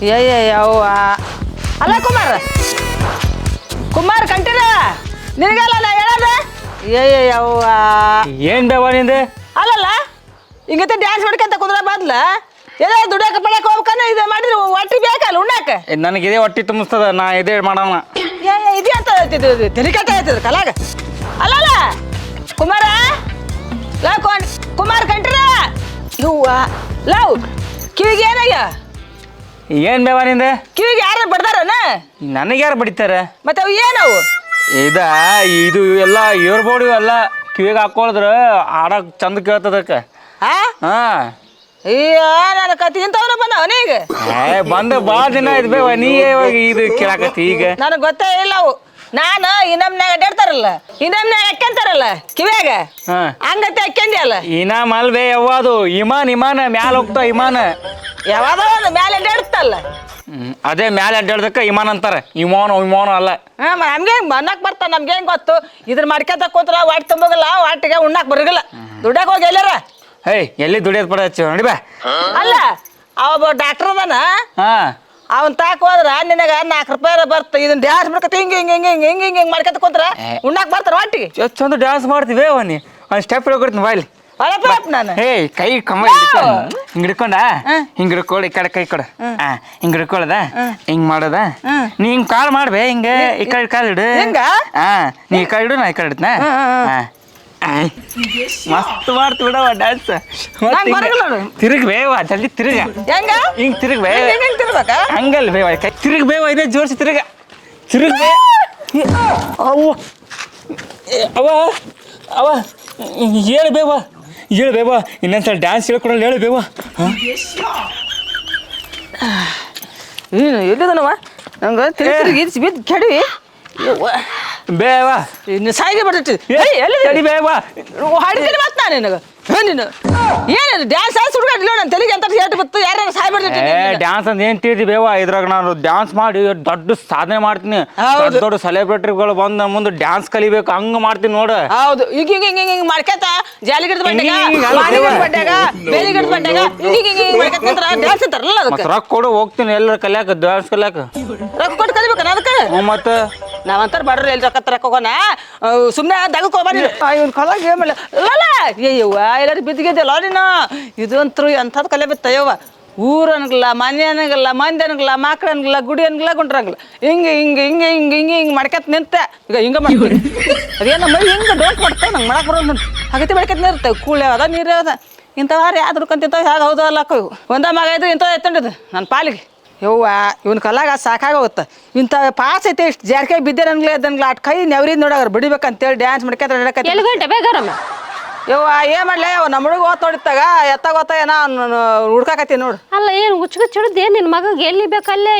ಯವ್ವ ಅಲ್ಲ ಕುಮಾರ್ ಕಂಠೀರ ನಿನಗಲ್ಲ ನಾ ಹೇಳೋದ ಯವ್ವ ಏನ್ ಬೇವ ನಿಂದೆ ಅಲ್ಲಲ್ಲ ಹಿಂಗತ್ತೆ ಡ್ಯಾನ್ಸ್ ಮಾಡ್ಕೊಂತ ಕುದುರೆ ಬಾದ್ಲ ಎಲ್ಲ ದುಡಿಯಕ್ಕೆ ಪಡಕ್ಕೆ ಹೋಗ್ಬೇಕನ್ನ ಇದು ಮಾಡಿದ್ರೆ ಒಟ್ಟಿ ಬೇಕಲ್ಲ ಉಣ್ಣಾಕ ನನಗೆ ಇದೇ ಹೊಟ್ಟಿ ತುಂಬಿಸ್ತದ ನಾ ಇದೇ ಮಾಡೋಣ ಇದೆ ಅಂತ ಹೇಳ್ತಿದ್ದು ತೆಲಿಕಟ್ಟ ಹೇಳ್ತಿದ್ರು ಕಲಾಗ ಅಲ್ಲಲ್ಲ ಕುಮಾರ ಕುಮಾರ್ ಕಂಠೀರ ಇವ್ವ ಲವ್ ಕಿವಿಗೆ ಏನಯ್ಯ ಏನ್ ಬೇವ ನಿಂದೆ ಕಿವಿಗೆ ಯಾರು ಬಡ್ದಾರನ ನನಗೆ ಯಾರು ಬಡಿತಾರ ಮತ್ತೆ ಅವು ಏನವು ಇದು ಎಲ್ಲ ಇಯರ್ಬೋರ್ಡ್ ಎಲ್ಲ ಕಿವಿಗೆ ಹಾಕೊಳಿದ್ರ ಆಡಕ್ ಚಂದ ಕೇಳ್ತದಕ್ಕೆ ಹಾ ಅಯ್ಯೋ ನನ್ನ ಕತಿ ಇಂಥವ್ನ ಬಂದವನ ಈಗ ಬಂದ ಭಾಳ ದಿನ ಆಯ್ತು ಬೇವ ನೀ ಇವಾಗ ಇದು ಕೇಳಾಕತ್ತಿ ಈಗ ನನಗೆ ಗೊತ್ತೇ ಇಲ್ಲ ಅವು ನಾನು ಇನ್ನೊಮ್ನಾಗ ಅಡ್ಡಾಡ್ತಾರಲ್ಲ ಇನ್ನೊಮ್ನಾಗ ಅಕ್ಕಂತಾರಲ್ಲ ಕಿವ್ಯಾಗ ಹಂಗತ್ತೆ ಅಕ್ಕಂದಿ ಅಲ್ಲ ಇನಾಮ್ ಅಲ್ವೇ ಯಾವುದು ಇಮಾನ ಮ್ಯಾಲ ಹೋಗ್ತಾವ ಇಮಾನ ಯಾವಾಗ ಒಂದು ಮ್ಯಾಲೆ ಅಡ್ಡಾಡ್ತಲ್ಲ ಅದೇ ಮ್ಯಾಲೆ ಅಡ್ಡಾಡ್ದಕ್ಕ ಇಮಾನ್ ಅಂತಾರ ವಿಮಾನ ಅಲ್ಲ ನಮ್ಗೆ ಹೆಂಗ್ ಅನ್ನಕ್ ಬರ್ತಾನ ನಮ್ಗೆ ಹೆಂಗ್ ಗೊತ್ತು ಇದ್ರ ಮಾಡ್ಕೊಂತ ಕೂತ್ರ ವಾಟ್ ತುಂಬೋಗಲ್ಲ ವಾಟಿಗೆ ಉಣ್ಣಾಕ್ ಬರಗಲ್ಲ ದುಡ್ಡಾಕ್ ಹೋಗಿ ಎಲ್ಲಾರ ಎಲ್ಲಿ ದುಡಿಯೋದ್ ಪಡ ಹಚ್ಚಿ ನೋಡಿ ಬಾ ಅಲ್ಲ ಅವ ಡಾಕ್ಟರ್ ಅದಾನ ಅವನ್ ತಾಕ ಹೋದ್ರ ನಿನಗ 4 ರೂಪಾಯಿ ಬರ್ತ ಇದನ್ನ ಡ್ಯಾನ್ಸ್ ಮಾಡ್ಕೊತ ಹಿಂಗ್ ಮಾಡ್ಕೊತ ಕೂತ್ರ ಉಣ್ಣಾಕ್ ಬರ್ತಾರ ವಾಟಿಗೆ ಚಂದ ಡ್ಯಾನ್ಸ್ ಮಾಡ್ತೀವಿ ನೀ ಒಂದು ಸ್ಟೆಪ್ ಹೇಳ್ಕೊಡ್ತೀನಿ ಬಾಯ್ಲಿ ನಾನು ಕೈ ಕಮ್ಮ ಹಿಂಗ್ ಹಿಡ್ಕೊಂಡ ಹಿಂಗ್ ಹಿಡ್ಕೊಳ ಈ ಕಡೆ ಕೈ ಕೊಡ ಹಿಂಗ್ ಹಿಡ್ಕೊಳದ ಹಿಂಗ್ ಮಾಡೋದ ನೀ ಹಿಂಗ್ ಕಾಲ್ ಮಾಡ್ಬೇ ಹಿಂಗ ಈ ಕಡೆ ಕಾಲ್ ಇಡು ನೀ ಈ ಕಡೆ ಇಡು ನಾ ಈ ಕಡೆ ಇಡ್ತನ ಮಸ್ತ್ ಮಾಡ್ತು ಬಿಡವ ಡ್ಯಾನ್ಸ್ ತಿರುಗ್ ಬೇವ ಜಲ್ದಿ ತಿರುಗ ಹಿಂಗ್ ತಿರುಗ್ ಬೇ ಹಂಗಲ್ ಬೇವ ತಿರುಗ್ ಬೇವ ಇದೇ ಜೋರ್ಸಿ ತಿರುಗ ಬೇ ಅವ ಅವ ಹೇಳು ಬೇವ ಇನ್ನೊಂದ್ಸಲ ಡ್ಯಾನ್ಸ್ ಹೇಳ್ಕೊಡಲ್ಲ ಹೇಳು ಬೇವ ನೀನು ಎಲ್ಲಿದನವ ನಂಗೆ ತಿರುಗಿ ಬಿದ್ದು ಕೆಡವಿ ಬೇವ ಇನ್ನು ಸಾಯಿಗೆ ಬರ್ತೈತಿ ಎಲ್ಲಿ ಬೇವ ಹಾಡಿದ್ದೀನಿ ಮಾತು ನಾನು ನಿನಗೆ ನೀನು ಏನೇನು ಡ್ಯಾನ್ಸ್ ಹುಡುಗಾಡಿಲ್ಲ ನನ್ನ ತೆಲಿಗೆ ಅಂತ ಹೇಳಿ ಬತ್ತು ಯಾರು ಸಾಯಿ ಬರ್ತೈತಿ ಡ್ಯಾನ್ಸ್ ಅಂತ ಏನ್ ತಿಳಿದಿ ಬೇವ ಇದ್ರಾಗ ನಾನು ಡ್ಯಾನ್ಸ್ ಮಾಡಿ ದೊಡ್ಡ ಸಾಧನೆ ಮಾಡ್ತೀನಿ ದೊಡ್ಡ ಸೆಲೆಬ್ರಿಟಿಗಳು ಬಂದ ಮುಂದೆ ಡ್ಯಾನ್ಸ್ ಕಲಿಬೇಕು ಹಂಗ ಮಾಡ್ತೀನಿ ನೋಡ ಹೌದು ಈಗ ಹಿಂಗ್ ಮಾಡ್ಕತ ಜಾಲಿಗಿಡ್ದ ಬಂಡೆಗ ಬೇಲಿಗಿಡ್ದ ಬಂಡೆಗ ಹಿಂಗ್ ಡ್ಯಾನ್ಸ್ ಅಂತಾರಲ್ಲ ಅದಕ್ಕೆ ರೊಕ್ಕ ಕೊಡು ಹೋಗ್ತೀನಿ ಎಲ್ಲರ ಕಲಿಯಾಕ ಡ್ಯಾನ್ಸ್ ಕಲಿಯಾಕ ರೊಕ್ಕ ಕೊಟ್ಟು ಕಲಿಬೇಕನ ಅದಕ್ಕೆ ಮತ್ತೆ ನಾವಂತಾರ ಬಡ್ರಿ ಎಲ್ಲಿ ರೊಕ್ಕ ಹೋಗೋಣ ಸುಮ್ಮನೆ ದಗಕ್ಕೆ ಹೋಗ್ಬಾರಿ ಇವ್ನ ಕಲಾಗ ಏಮಲ್ಲ ಅಲ್ಲ ಅಯ್ಯವ್ವ ಎಲ್ಲರೂ ಬಿದ್ದಿಗೆದ್ದಲ್ಲ ನೀನು ಇದು ಅಂತರು ಎಂಥದ್ದು ಕಲೆ ಬಿತ್ತಯ್ಯವ್ವ ಊರು ಅನ್ಗಲ್ಲ ಮನೆ ಅನ್ನಗಲ್ಲ ಮಂದಿ ಅನ್ನಗಲ್ಲ ಮಕ್ಳು ಅನ್ಗಲ್ಲ ಗುಡಿ ಅನ್ಗಲ್ಲ ಗುಂಡ್ರಂಗಲ್ಲ ಹಿಂಗೆ ಮಾಡ್ಕತ್ ನಿಂತೆ ಈಗ ಹಿಂಗೆ ಮಾಡ್ತೀನಿ ಅದೇನು ಮೈ ಹಿಂಗೆ ಡೋಂಟ್ ಮಾಡ್ತೇವೆ ನಂಗೆ ಮಾಡಕ್ಕೆ ಬರೋದು ಹಾಗತಿ ಮಾಡ್ಕತ್ ನಿರ್ತೇವೆ ಕೂಳೆ ಅದ ನೀರೇ ಅದ ಇಂಥವಾರು ಯಾವ್ದು ಕಂತಿಂತವ್ ಹೇಗೆ ಹೌದು ಅಲ್ಲಕ್ಕ ಇವು ಒಂದ ಮಗ ಇದ್ರೆ ಇಂಥದ್ದು ಎತ್ತಂಡಿದ್ದು ನನ್ನ ಪಾಲಿಗೆ ಯವ್ವ ಇವನ್ ಕಲಾಗ ಸಾಕಾಗೋಗುತ್ತೆ ಇಂಥ ಪಾಸ್ ಐತೆ ಇಷ್ಟು ಜಾರ್ಕಾಯಿ ಬಿದ್ದೆ ನನ್ಗೆ ಅದಂಗ್ಲ ಅಟ್ ಕೈ ನೆವರಿದ್ ನೋಡಾರ ಬಿಡಿಬೇಕಂತೇಳಿ ಡ್ಯಾನ್ಸ್ ಮಾಡ್ಕೊಂತ ಯವ್ವ ಏನ್ ಮಾಡ್ಲೇ ನಮ್ಮ ಹುಡುಗ ಓದ್ ನೋಡಿತ್ತಾಗ ಎತ್ತಾಗ ಏನೋ ಹುಡ್ಕಾಕತ್ತಿ ನೋಡು ಅಲ್ಲ ಏನು ಹುಚ್ಚಿಡಿದ್ ಏನ್ ನಿನ್ ಮಗ ಎಲ್ಲಿ ಬೇಕಲ್ಲೇ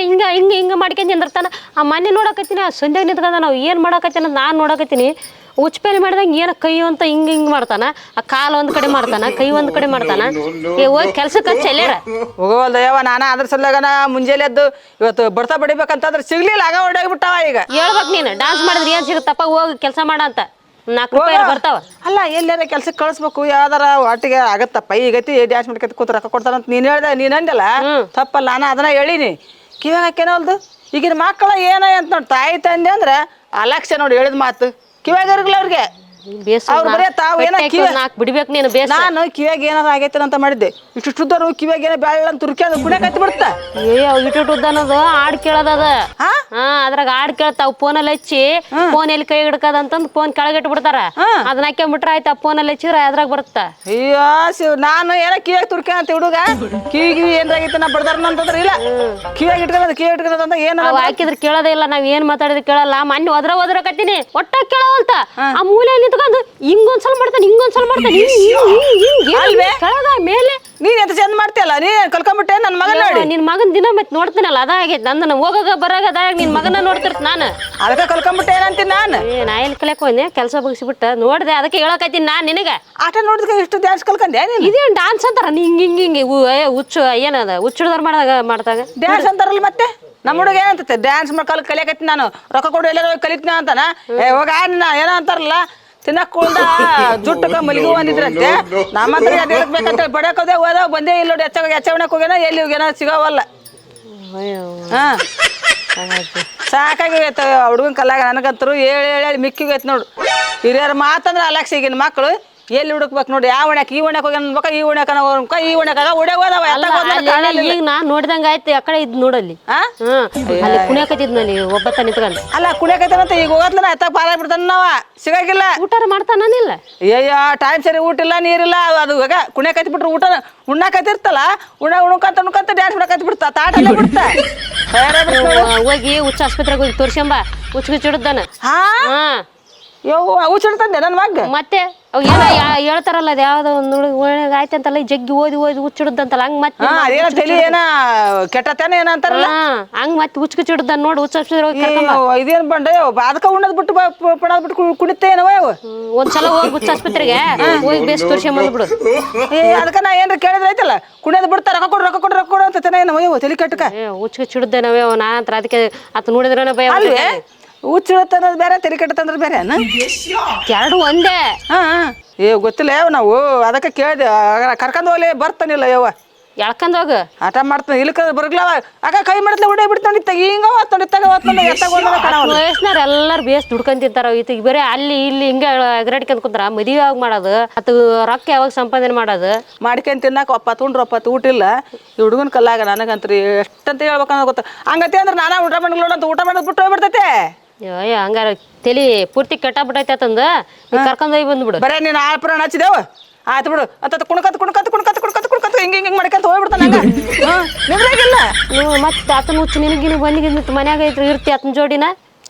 ಹಿಂಗ ಮಾಡ್ಕೊಂಡ್ ನಿಂದಿರ್ತಾನ ಆ ಮನೆ ನೋಡಕತ್ತೀನಿ ಆ ಸಂಧ್ಯಾಗ ನಿಂತ್ಕೊಂಡ ನಾವು ಏನ್ ಮಾಡಕತ್ತೀನಿ ನಾನು ನೋಡಕತ್ತೀನಿ ಉಚ್ಪೇಲಿ ಮಾಡಿದಂಗೆ ಏನು ಕೈ ಅಂತ ಹಿಂಗೆ ಮಾಡ್ತಾನ ಆ ಕಾಲು ಒಂದು ಕಡೆ ಮಾಡ್ತಾನ ಕೈ ಒಂದು ಕಡೆ ಮಾಡ್ತಾನ ಹೋಗಿ ಕೆಲ್ಸಕ್ಕೆ ಚೆಲ್ಲಾರ ಹೋಗೋಲ್ದಯ್ಯವ ನಾನು ಅದ್ರ ಸಲಗನ ಮುಂಜಾನೆ ಎದ್ದು ಇವತ್ತು ಬರ್ತಾ ಬಡಿಬೇಕಂತಂದ್ರೆ ಸಿಗ್ಲಿಲ್ಲ ಆಗ ಹೊಡೋಗ್ಬಿಟ್ಟಾವ ಈಗ ಹೇಳ್ಬೇಕು ನೀನು ಡ್ಯಾನ್ಸ್ ಮಾಡಿದ್ರೆ ಏನು ಸಿಗುತ್ತಪ್ಪ ಹೋಗಿ ಕೆಲಸ ಮಾಡ ಅಂತ 4 ರೂಪಾಯಿ ಬರ್ತಾವ ಅಲ್ಲ ಎಲ್ಲಾರ ಕೆಲ್ಸಕ್ಕೆ ಕಳಿಸ್ಬೇಕು ಯಾವ್ದಾರ ಒಟ್ಟಿಗೆ ಆಗತ್ತಪ್ಪ ಈಗೈತಿ ಡ್ಯಾನ್ಸ್ ಮಾಡ್ಕೊತ ಕೂತ್ ರೊಕ್ಕ ಕೊಡ್ತಾರಂತ ನೀನು ಹೇಳ್ದೆ ನೀನು ಅಂದಲ್ಲ ತಪ್ಪಲ್ಲ ನಾನು ಅದನ್ನ ಹೇಳಿನಿ ಕಿವಾಗ ಹಾಕೇನಲ್ದು ಈಗಿನ ಮಕ್ಕಳ ಏನ ಅಂತ ನೋಡಿ ತಾಯಿ ತಂದೆ ಅಂದ್ರೆ ಅಲಕ್ಷ ನೋಡಿ ಹೇಳಿದ ಮಾತು ಕಿವಾಗ ಇರ್ಗಲ್ಲ ಅವ್ರಿಗೆ ಬಿಡ್ಬೇಕು ನೀನು ನಾನು ಕಿವಾಗ ಏನಾರ ಆಗೈತೆ ಅಂತ ಮಾಡಿದ್ದೆ ಇಷ್ಟುದ್ದನು ಕಿವಾಗ ಏನೋ ಬ್ಯಾಳ ಅಂತ ತುರ್ಕಿ ಕುಡಿಯಕ್ ಹತ್ತಿ ಬಿಡ್ತ ಇಟ್ಟು ಅನ್ನೋದು ಹಾಡ್ ಕೇಳೋದದ ಅದ್ರಾಗ ಹಾಡ್ ಕೇಳ್ತಾವ ಫೋನಲ್ಲಿ ಹಚ್ಚಿ ಫೋನ್ ಎಲ್ಲಿ ಕೈ ಹಿಡ್ಕದಂತಂದ್ ಫೋನ್ ಕೆಳಗಿಟ್ಟು ಬಿಡ್ತಾರ ಅದನ್ನ ಹಾಕ್ಬಿಟ್ರ ಆಯ್ತಾ ಫೋನಲ್ಲಿ ಹಚ್ಚಿರ ಅದ್ರಾಗ ಬರುತ್ತ ಅಯ್ಯೋ ಶಿವ್ ನಾನು ಏನೋ ಕಿವಾಗ ತುರ್ಕಿ ಅಂತ ಹುಡುಗ ಕಿವಿಗೆ ಏನಾಗೈತೆ ನಾ ಬಡ್ದಾರ ಅಂತಂದ್ರೆ ಇಲ್ಲ ಕಿವಾಗ ಇಟ್ಕೊಂಡ್ ಏನ ಹಾಕಿದ್ರೆ ಕೇಳೋದೇ ಇಲ್ಲ ನಾವ್ ಏನ್ ಮಾತಾಡಿದ್ರೆ ಕೇಳಲ್ಲ ಮೊನ್ನೆ ಒದ್ರಕತ್ತೀನಿ ಒಟ್ಟ ಕೇಳವಲ್ತ ಆ ಮೂಲೆ ನಿಂತ್ಕೊಂಡು ಹಿಂಗೊಂದ್ಸಲ ಮಾಡ್ತಾನೆ ಕೆಳಗ ಮೇಲೆ ನೀನ್ ಎಂತ ಚಂದ ಮಾಡ್ತೀಯಲ್ಲ ನೀ ಕಲ್ಕೊಂಡ್ಬಿಟ್ಟೆ ನನ್ನ ಮಗನ ನೋಡಿ ನಿನ್ ಮಗನ್ ದಿನ ಮತ್ತೆ ನೋಡ್ತೀನಲ್ಲ ಅದಾಗೈತೆ ನನ್ನ ಹೋಗಾಗ ಬರಾಗ ನಿನ್ ಮಗನ ನೋಡ್ತಿರ್ತ ನಾನು ಅದಕ್ಕೆ ಕಲ್ಕೊಂಡ್ಬಿಟ್ಟೆ ಏನಂತೀನಿ ನಾನು ನಾ ಎಲ್ಲಿ ಕಲಿಯಕ್ ಹೋದೆ ಕೆಲಸ ಬಗ್ಸಿಬಿಟ್ಟ ನೋಡ್ದೆ ಅದಕ್ಕೆ ಹೇಳಕತ್ತೀನಿ ನಾನ್ ನಿನಗ ಆಟ ನೋಡಿದ್ಕ ಎಷ್ಟು ಡ್ಯಾನ್ಸ್ ಕಲ್ಕಂಡೆ ಇದೇನ್ ಡ್ಯಾನ್ಸ್ ಅಂತಾರ ಹಿಂಗೆ ಹುಚ್ಚು ಏನದ ಹುಚ್ಚುಡ್ದಾರ ಮಾಡ್ದಾಗ ಡ್ಯಾನ್ಸ್ ಅಂತಾರಲ್ಲ ಮತ್ತೆ ನಮ್ಮ ಹುಡುಗ ಏನಂತ ಡ್ಯಾನ್ಸ್ ಮಾಡಿ ಕಲಿಯಕತ್ತೀನಿ ನಾನು ರೊಕ್ಕ ಕೊಡು ಎಲ್ಲಾರ ಕಲಿತೀನಿ ಅಂತಾನ ಹೋಗ ಏನೋ ಅಂತಾರಲ್ಲ ತಿನ್ನಕ್ ಕುಳ್ದ ಜುಟ್ಟಕ ಮಲಿಗೂ ಬಂದಿದ್ರಂತೆ ನಮ್ಮ ಹತ್ರ ಬೇಕಂತ ಬಡಕೋದೆ ಹೋದ ಬಂದೇ ಇಲ್ಲ ನೋಡಿ ಎಚ್ಚವಣಕ್ ಹೋಗ್ಯಾನ ಎಲ್ಲಿ ಹೋಗ್ಯಾನ ಸಿಗೋವಲ್ಲ ಹಾ ಸಾಕಾಗೈತೆ ಹುಡುಗನ ಕಲ್ಲಾಗ ನನಗಂತರು ಹೇಳಿ ಮಿಕ್ಕಿಗೈತೆ ನೋಡು ಹಿರಿಯರ ಮಾತಂದ್ರೆ ಅಲಕ್ಷ ಈಗಿನ ಮಕ್ಕಳು ಎಲ್ಲಿ ಹುಡುಕ್ಬೇಕು ನೋಡಿ ಯಾವ ಒಣಕ್ ಈ ಒಣಕ್ ಹೋಗಿ ಅನ್ಬೇಕ ಈ ಒಣಕ ಈ ಒಣಕ ಒಡೆಗೆ ಹೋದವ ಈಗ ನಾನ್ ನೋಡ್ದಂಗ ಆಯ್ತು ಆ ಕಡೆ ಇದ್ ನೋಡಲ್ಲಿ ಅಲ್ಲಿ ಕುಣಿಯಕತ್ತಿದ್ ನೋಡಿ ಒಬ್ಬತ್ತ ನಿಂತ್ಕೊಂಡು ಅಲ್ಲ ಕುಣಿಯಕೈತನಂತ ಈಗ ಹೋಗತ್ಲ ಎತ್ತ ಪಾರ ಬಿಡ್ತಾನ ನಾವ ಸಿಗಾಗಿಲ್ಲ ಊಟ ಮಾಡ್ತಾನಿಲ್ಲ ಅಯ್ಯೋ ಟೈಮ್ ಸರಿ ಊಟ ಇಲ್ಲ ನೀರಿಲ್ಲ ಅದು ಈಗ ಕುಣಿಯಕತ್ತಿ ಬಿಟ್ರು ಊಟ ಉಣ್ಣಾಕತ್ತಿರ್ತಲ್ಲ ಉಣ್ಕಂತ ಡ್ಯಾನ್ಸ್ ಮಾಡಕತ್ತಿ ಬಿಡ್ತಾ ತಾಟಲ್ಲೇ ಬಿಡ್ತಾ ಹೋಗಿ ಹುಚ್ಚ ಆಸ್ಪತ್ರೆಗೆ ಹೋಗಿ ತೋರ್ಸ್ಕೊಂಬ ಹುಚ್ಚ ಹಿಡಿದಾನ ಹಾ ಹುಚ್ಚಿಡ್ತಂದೆ ನನ್ನ ಮಗ ಮತ್ತೆ ಹೇಳ್ತಾರಲ್ಲ ಅದ್ ಯಾವ್ದೋ ಒಂದು ಹುಡುಗ ಆಯ್ತಂತಲ್ಲ ಜಗ್ಗಿ ಓದಿ ಹುಚ್ಚಿಡ್ದಂತಲ್ಲ ಹಂಗ ಮತ್ತೆ ಅದೇನ ತಲಿ ಏನ ಕೆಟ್ಟತೇನ ಏನ ಅಂತಾರಲ್ಲ ಹಂಗ ಮತ್ತೆ ಹುಚ್ಚಿಡ್ದ ನೋಡಿ ಹುಚ್ಚ ಇದೇನ್ ಬಂಡೆ ಅದಕ್ಕ ಉಣ್ಣದ್ ಬಿಟ್ಟು ಪಣದ್ ಬಿಟ್ಟು ಕುಡಿತೇನವ ಒಂದ್ಸಲ ಹೋಗಿ ಹುಚ್ಚ ಆಸ್ಪತ್ರೆಗೆ ಹೋಗಿ ಬೇಸ್ ತೋರ್ಸ್ಕೊಂಡ್ ಬಿಡು ಅದಕ್ಕ ನಾ ಏನ್ರ ಕೇಳಿದ್ರೆ ಐತಲ್ಲ ಕುಣಿಯೋದ್ ಬಿಡ್ತಾ ರೊಕ್ಕ ಕೊಡು ಅಂತ ಏನವ ತಲಿ ಕೆಟ್ಟಕ ಹುಚ್ಚಿಡ್ದೆ ನಾವೇ ನಾ ಅಂತ ಅದಕ್ಕೆ ಆತ ನೋಡಿದ್ರೆ ಭಯ ಹುಚ್ಚಿಡತ್ತಂದ್ ಬೇರೆ ತಲೆ ಕೆಟ್ಟತಂದ್ರ ಬೇರೆ ಎರಡು ಒಂದೇ ಗೊತ್ತಿಲ್ಲ ನಾವು ಅದಕ್ಕೆ ಕೇಳಿದೆ ಕರ್ಕೊಂಡ್ ಹೋಗ್ಲಿ ಬರ್ತಾನಿಲ್ಲ ಯವ್ವ ಎಳ್ಕೊಂಡ್ ಹೋಗ ಆಟ ಮಾಡ್ತಾನೆ ಇಲ್ಕ ಬರ್ಗ್ಲವ ಆಗ ಕೈ ಮಾಡಿದ್ಲ ಉಡೇ ಬಿಡ್ತಾನಿತ್ತ ಹಿಂಗ ವಯಸ್ಸಿನಾರ ಎಲ್ಲಾರು ಬೇಸ್ ದುಡ್ಕೊಂಡ್ ತಿಂತಾರ ಈಗ ಬೇರೆ ಅಲ್ಲಿ ಇಲ್ಲಿ ಹಿಂಗ ಎಗರಾಡ್ಕೊಂಡ್ ಕುಂತಾರ ಮದುವೆ ಯಾವಾಗ ಮಾಡೋದು ಅದು ರೊಕ್ಕ ಯಾವಾಗ ಸಂಪಾದನೆ ಮಾಡೋದು ಮಾಡ್ಕೊಂಡ್ ತಿನ್ನಾಕ ಒಪ್ಪತ್ತು ಊಟ ಇಲ್ಲ ಈ ಹುಡುಗನ ಕಲ್ಲಾಗ ನನಗಂತ್ರಿ ಎಷ್ಟಂತ ಹೇಳ್ಬೇಕನ್ನ ಗೊತ್ತ ಹಂಗತಿ ಅಂದ್ರೆ ನಾನಾ ಊಟ ಮಾಡಿಲ್ಲ ಅಂತ ಊಟ ಮಾಡೋದ್ ಬಿಟ್ಟು ಹೋಗ್ಬಿಡ್ತೈತೆ ಹಂಗಾರ ತಲಿ ಪೂರ್ತಿ ಕೆಟ್ಟಾಗ್ಬಿಟ್ಟೈತೆ ಅಂತಂದ ಕರ್ಕೊಂಡ್ ಹೋಗಿ ಬಂದ್ಬಿಡು ಬರೇ ನೀನು ಆಳ್ಪುರಾಣ ಹಚ್ಚಿದೇವ ಆಯ್ತು ಬಿಡು ಅತ್ತ ಕುಣ್ಕತ್ ಹಿಂಗ ಮಾಡ್ಕೊಂತ ಹೋಗ್ಬಿಡ್ತಾನ ನಿಮ್ರಾಗಿಲ್ಲ ನೀವು ಮತ್ತೆ ಆತನ ಹುಚ್ಚು ನಿನಗಿನ ಬಂದಿಗಿಂತ ಮನ್ಯಾಗ ಇರ್ತಿ ಆತನ ಜೋಡಿನ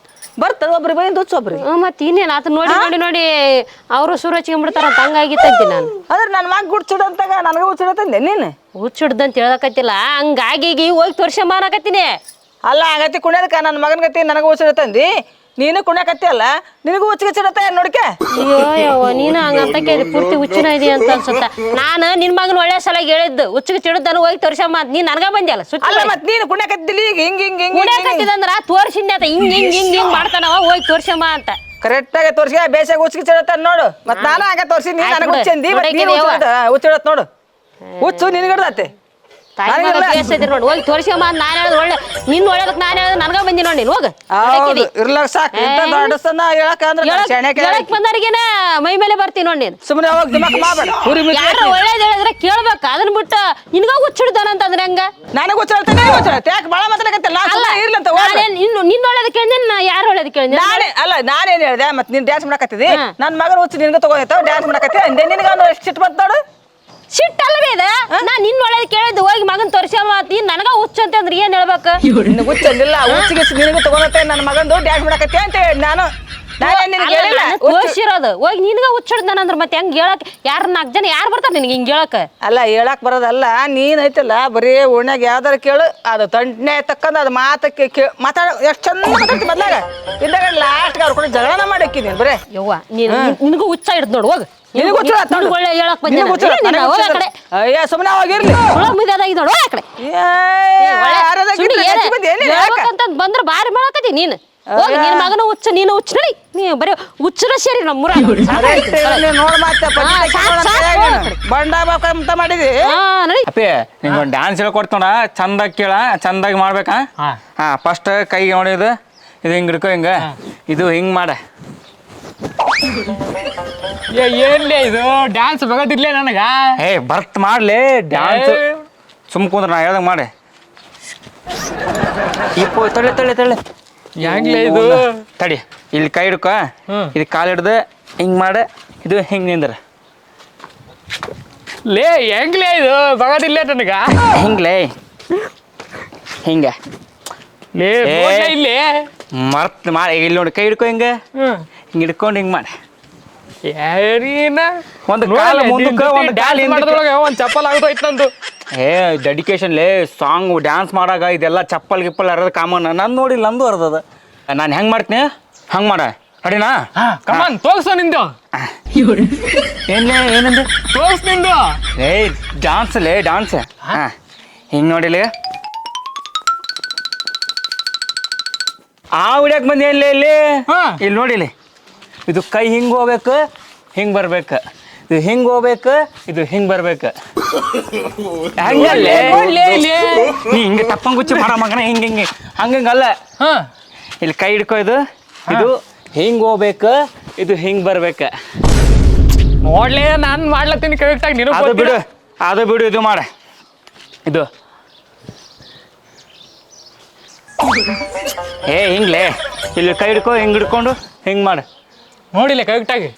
ಬರ್ತದ ಒಬ್ರಿ ಬೈಂದು ಹುಚ್ಚೊಬ್ರಿ ಮತ್ತೆ ಇನ್ನೇನು ಆತನ ನೋಡಿ ಅವರು ಸುರು ಹಚ್ಕೊಂಡ್ಬಿಡ್ತಾರ ಹಂಗಾಗಿತ್ತಂತಿ ನಾನು ಅದ್ರ ನನ್ನ ಮಗ ಹುಚ್ಚಿಡಂತಾಗ ನನಗ ಹುಚ್ಚಿಡತಂದೆ ನೀನು ಹುಚ್ಚಿಡ್ದಂತ ಹೇಳಕತ್ತಿಲ್ಲ ಹಂಗಾಗಿ ಹೋಗಿ ತೋರ್ಸಂಬ ಅನ್ನಕತ್ತೀನಿ ಅಲ್ಲ ಆಗತಿ ಕುಣ್ಯದಕ್ಕ ನನ್ನ ಮಗನ ಗತಿ ನನಗ ಹುಚ್ಚಿಡತಂದಿ ನೀನು ಕುಣ್ಯಾಕತ್ತಿ ಅಲ್ಲ ನಿನಗೂ ಹುಚ್ಚಿಡತ್ತ ನೋಡ್ಕೆ ಅಯ್ಯೋ ನೀನು ಹಂಗಂತ ಕೇಳಿ ಪೂರ್ತಿ ಹುಚ್ಚಿನ ಇದೆಯಾ ಅಂತ ಅನ್ಸುತ್ತ ನಾನು ನಿನ್ ಮಗನ ಒಳ್ಳೆ ಸಲ ಹೇಳಿದ್ದು ಹುಚ್ಚಿಗೆ ಚಿಡದನು ಹೋಗಿ ತೋರ್ಸಮ್ಮ ಅಂತ ನೀನ್ ನನಗ ಬಂದ್ಯಲ್ಲ ಅಲ್ಲ ಮತ್ತೆ ನೀನು ಕುಣ್ಯಾಕತ್ತಿಲಿ ಈಗ ಹಿಂಗ್ ಕುಣ್ಯಾಕತ್ತಿದಂದ್ರ ತೋರ್ಸಿಂದ ಹಿಂಗ್ ಮಾಡ್ತಾನವ ಹೋಗಿ ತೋರ್ಸಮ್ಮ ಅಂತ ಕರೆಕ್ಟ್ ಆಗಿ ತೋರ್ಸಿ ಬೇಸಾಗ ಹುಚ್ಚಿಗೆ ಚಿಡತ್ತ ನೋಡು ಮತ್ ನಾನು ಆಗ ತೋರ್ಸಿ ನೀನ್ ನನಗ ಹುಚ್ಚಂದಿ ಹುಚ್ಚಿಡತ್ ನೋಡು ಹುಚ್ಚು ನಿನಗಡ್ದತ್ತೆ ನೋಡಿ ಹೋಗಿ ತೋರಿಸ್ಕೊಂಬ ನಾನು ಹೇಳೋದು ಒಳ್ಳೆ ನಿನ್ನ ಒಳ್ಳೇದಕ್ ನಾನು ಹೇಳೋದು ನನಗ ಬಂದಿ ನೋಡಿ ಹೋಗ ಇರ್ಲಾಕ ಸಾಕು ಹೇಳಕ್ ಬಂದವ್ರಿಗೇನ ಮೈ ಮೇಲೆ ಬರ್ತೀನಿ ನೋಡಿ ನೀನು ಸುಮ್ಮನೆ ಹೋಗಿ ದಿಮಾಕ್ ಮಾಡ್ಬೇಡ ಯಾರು ಒಳ್ಳೇದ್ ಹೇಳಿದ್ರೆ ಕೇಳ್ಬೇಕ ಅದನ್ನ ಬಿಟ್ಟು ನಿನ್ಗ ಹುಚ್ಚಿಡ್ತಾನಂತಂದ್ರೆ ಹಂಗ ನನಗ ಹುಚ್ಚಿಡ್ತಾನೆ ಯಾಕೆ ಬಾಳ ಮಾತಾಡಕತ್ತಿಲ್ಲ ಇರ್ಲಂತ ನಿನ್ನ ಒಳ್ಳೇದ್ ಕೇಳಿದೆ ಯಾರು ಒಳ್ಳೇದ್ ಕೇಳಿದೆ ಅಲ್ಲ ನಾನೇನ್ ಹೇಳ್ದೆ ಮತ್ತೆ ನೀನ್ ಡ್ಯಾನ್ಸ್ ಮಾಡಕತ್ತಿದಿ ನನ್ನ ಮಗನ ಹುಚ್ಚು ನಿನ್ಗ ತಗೋತಾವ ಡ್ಯಾನ್ಸ್ ಮಾಡಕತ್ತಿ ಅಂದೆ ನಿನಗ ಎಷ್ಟು ಸಿಟ್ಟು ಬಂತ ನೋಡು ಸಿಟ್ಟು ಅಲ್ವೇ ಇದೆ ನಾ ನಿನ್ನ ಒಳ್ಳೇದ್ ಕೇಳಿದ್ದು ಹೋಗಿ ಮಗನ್ ತೋರಿಸಮ್ಮ ನೀನ್ ನನಗ ಹುಚ್ಚ ಅಂತ ಅಂದ್ರೆ ಏನ್ ಹೇಳ್ಬೇಕು ಹುಚ್ಚ ಅಂದಿಲ್ಲ ಹುಚ್ಚಿಗೆ ನಿನಗೂ ತಗೋತೆ ನನ್ನ ಮಗಂದು ಡ್ಯಾನ್ಸ್ ಮಾಡಕತ್ತಿ ಅಂತ ಹೇಳಿ ನಾನು ತೋರಿಸಿರೋದು ಹೋಗಿ ನಿನ್ಗ ಹುಚ್ಚಿಡ್ದಾನಂದ್ರ ಮತ್ತೆ ಹೆಂಗ್ ಹೇಳಕ್ ಯಾರ 4 ಜನ ಯಾರು ಬರ್ತಾರ ನಿನ್ಗೆ ಹಿಂಗ್ ಹೇಳಕ್ ಅಲ್ಲ ಹೇಳಕ್ ಬರೋದಲ್ಲ ನೀನ್ ಐತಲ್ಲ ಬರೀ ಓಣ್ಯಾಗ ಯಾವ್ದಾರ ಕೇಳು ಅದು ತಂಟನೆ ತಕ್ಕಂದ ಅದು ಮಾತಕ್ಕೆ ಮಾತಾಡ ಎಷ್ಟು ಚಂದ ಮಾತಾಡ್ತಿ ಮೊದ್ಲಾಗ ಇದ್ದಾಗ ಲಾಸ್ಟ್ ಅವ್ರ ಕೂಡ ಜಗಳನ ಮಾಡಕ್ಕಿ ನೀನ್ ಬರೇ ಯವ್ವ ನೀನು ನಿನ್ಗೂ ಹುಚ್ಚ ಹಿಡ್ದು ನೋಡು ಹೋಗ ಒಳ್ಳೆ ಹೇಳಕ್ ಅಯ್ಯ ಸುಮ್ಮನೆ ಅವಾಗಿರ್ಲಿ ನೋಡು ಆ ಕಡೆ ಬಂದ್ರ ಬಾರಿ ಮಾಡಕತಿ ನೀನು ಹೋಗಿ ನಿನ್ ಮಗನ ಹುಚ್ಚ ನೀನು ಹುಚ್ಚ ನಡಿ ನೀ ಬರೀ ಹುಚ್ಚರ ಸೇರಿ ನಮ್ಮೂರ ನೋಡ್ ಬಂಡ ಮಾಡಿದಿ ಅಪ್ಪಿ ನಿಂಗೊಂದು ಡ್ಯಾನ್ಸ್ ಹೇಳ್ಕೊಡ್ತೋಣ ಚಂದಾಗಿ ಕೇಳ ಚಂದಾಗಿ ಮಾಡ್ಬೇಕಾ ಹಾ ಫಸ್ಟ್ ಕೈಗೆ ನೋಡಿದು ಇದು ಹಿಂಗ್ ಹಿಡ್ಕೊ ಹಿಂಗ ಇದು ಹಿಂಗ್ ಮಾಡ ಏನ್ಲೇ ಇದು ಡ್ಯಾನ್ಸ್ ಬಗದಿರ್ಲೇ ನನಗ ಬರ್ತ್ ಮಾಡ್ಲಿ ಡ್ಯಾನ್ಸ್ ಸುಮ್ ಕುಂದ್ರ ನಾ ಹೇಳ್ದಂಗ ಮಾಡಿ ಇಪ್ಪು ತಳ್ಳಿ ತಳ್ಳಿ ತಳ್ಳಿ ಹೆಂಗ್ಲೇ ಇದು ತಡಿ ಇಲ್ಲಿ ಕೈ ಹಿಡ್ಕೊ ಇದು ಕಾಲು ಹಿಡ್ದು ಹಿಂಗ್ ಮಾಡ ಇದು ಹಿಂಗ್ ನಿಂದ್ರ ಲೇ ಹೆಂಗ್ಲೇ ಇದು ಬಗದಿರ್ಲೇ ನನಗ ಹಿಂಗ್ಲೇ ಹಿಂಗ ಲೇ ಇಲ್ಲಿ ಮರ್ತ್ ಮಾಡಿ ಇಲ್ಲಿ ನೋಡಿ ಕೈ ಹಿಡ್ಕೊ ಹಿಂಗ ಹಿಂಗ್ ಹಿಡ್ಕೊಂಡು ಹಿಂಗ್ ಮಾಡಿ ಒಂದು ಕಾಲ ಮುಂದಕ್ಕೆ ಒಂದು ಕಾಲ ಮಾಡಿದ್ರೊಳಗೆ ಒಂದು ಚಪ್ಪಲ್ ಆಗೋಯ್ತು ನಂದು ಡೆಡಿಕೇಶನ್ ಲೇ ಸಾಂಗ್ ಡ್ಯಾನ್ಸ್ ಮಾಡಾಗ ಇದೆಲ್ಲ ಚಪ್ಪಲ್ ಗಿಪ್ಪಲ್ ಅರದ ಕಾಮನ್ ನಾನು ನೋಡಿಲ್ಲ ನಂದು ಅರ್ದದ ನಾನು ಹೆಂಗ್ ಮಾಡ್ತೀನಿ ಹಂಗ್ ಮಾಡ ಅಡಿನಾ ಕಮಾನ್ ತೋರ್ಸು ನಿಂದು ಏನಂದು ತೋರ್ಸ್ ನಿಂದು ಡ್ಯಾನ್ಸ್ ಲೇ ಡ್ಯಾನ್ಸ್ ಹಿಂಗ್ ನೋಡಿಲಿ ಆ ಹುಡ್ಯಾಕ್ ಬಂದಿ ಇಲ್ಲಿ ಇಲ್ಲಿ ನೋಡಿಲಿ ಇದು ಕೈ ಹಿಂಗೆ ಹೋಗ್ಬೇಕು ಹಿಂಗೆ ಬರ್ಬೇಕು ಇದು ಹಿಂಗ್ ಹೋಗ್ಬೇಕು, ಇದು ಹಿಂಗ್ ಬರ್ಬೇಕು. ಹಂಗಲ್ಲೇ ನೀ ಹಿಂಗೆ ತಪ್ಪಂಗುಚ್ಚಿ ಮಾಡೋ ಮಗನ ಹಿಂಗೆ ಹಂಗಲ್ಲ. ಹಾ ಇಲ್ಲಿ ಕೈ ಹಿಡ್ಕೊ, ಇದು ಹಿಂಗ್ ಹೋಗ್ಬೇಕು, ಇದು ಹಿಂಗ್ ಬರ್ಬೇಕು. ನೋಡ್ಲೇ ನಾನು ಮಾಡ್ಲತ್ತೀನಿ ಕರೆಕ್ಟ್ ಆಗಿ ನೀನು ಅದು ಬಿಡು ಇದು ಮಾಡ. ಇದು ಹಿಂಗ್ಲೇ ಇಲ್ಲಿ ಕೈ ಹಿಡ್ಕೊ, ಹಿಂಗ್ ಹಿಡ್ಕೊಂಡು ಹಿಂಗ್ ಮಾಡ. ನೋಡಿಲ್ಲ ಕರೆಕ್ಟ್ ಆಗಿ.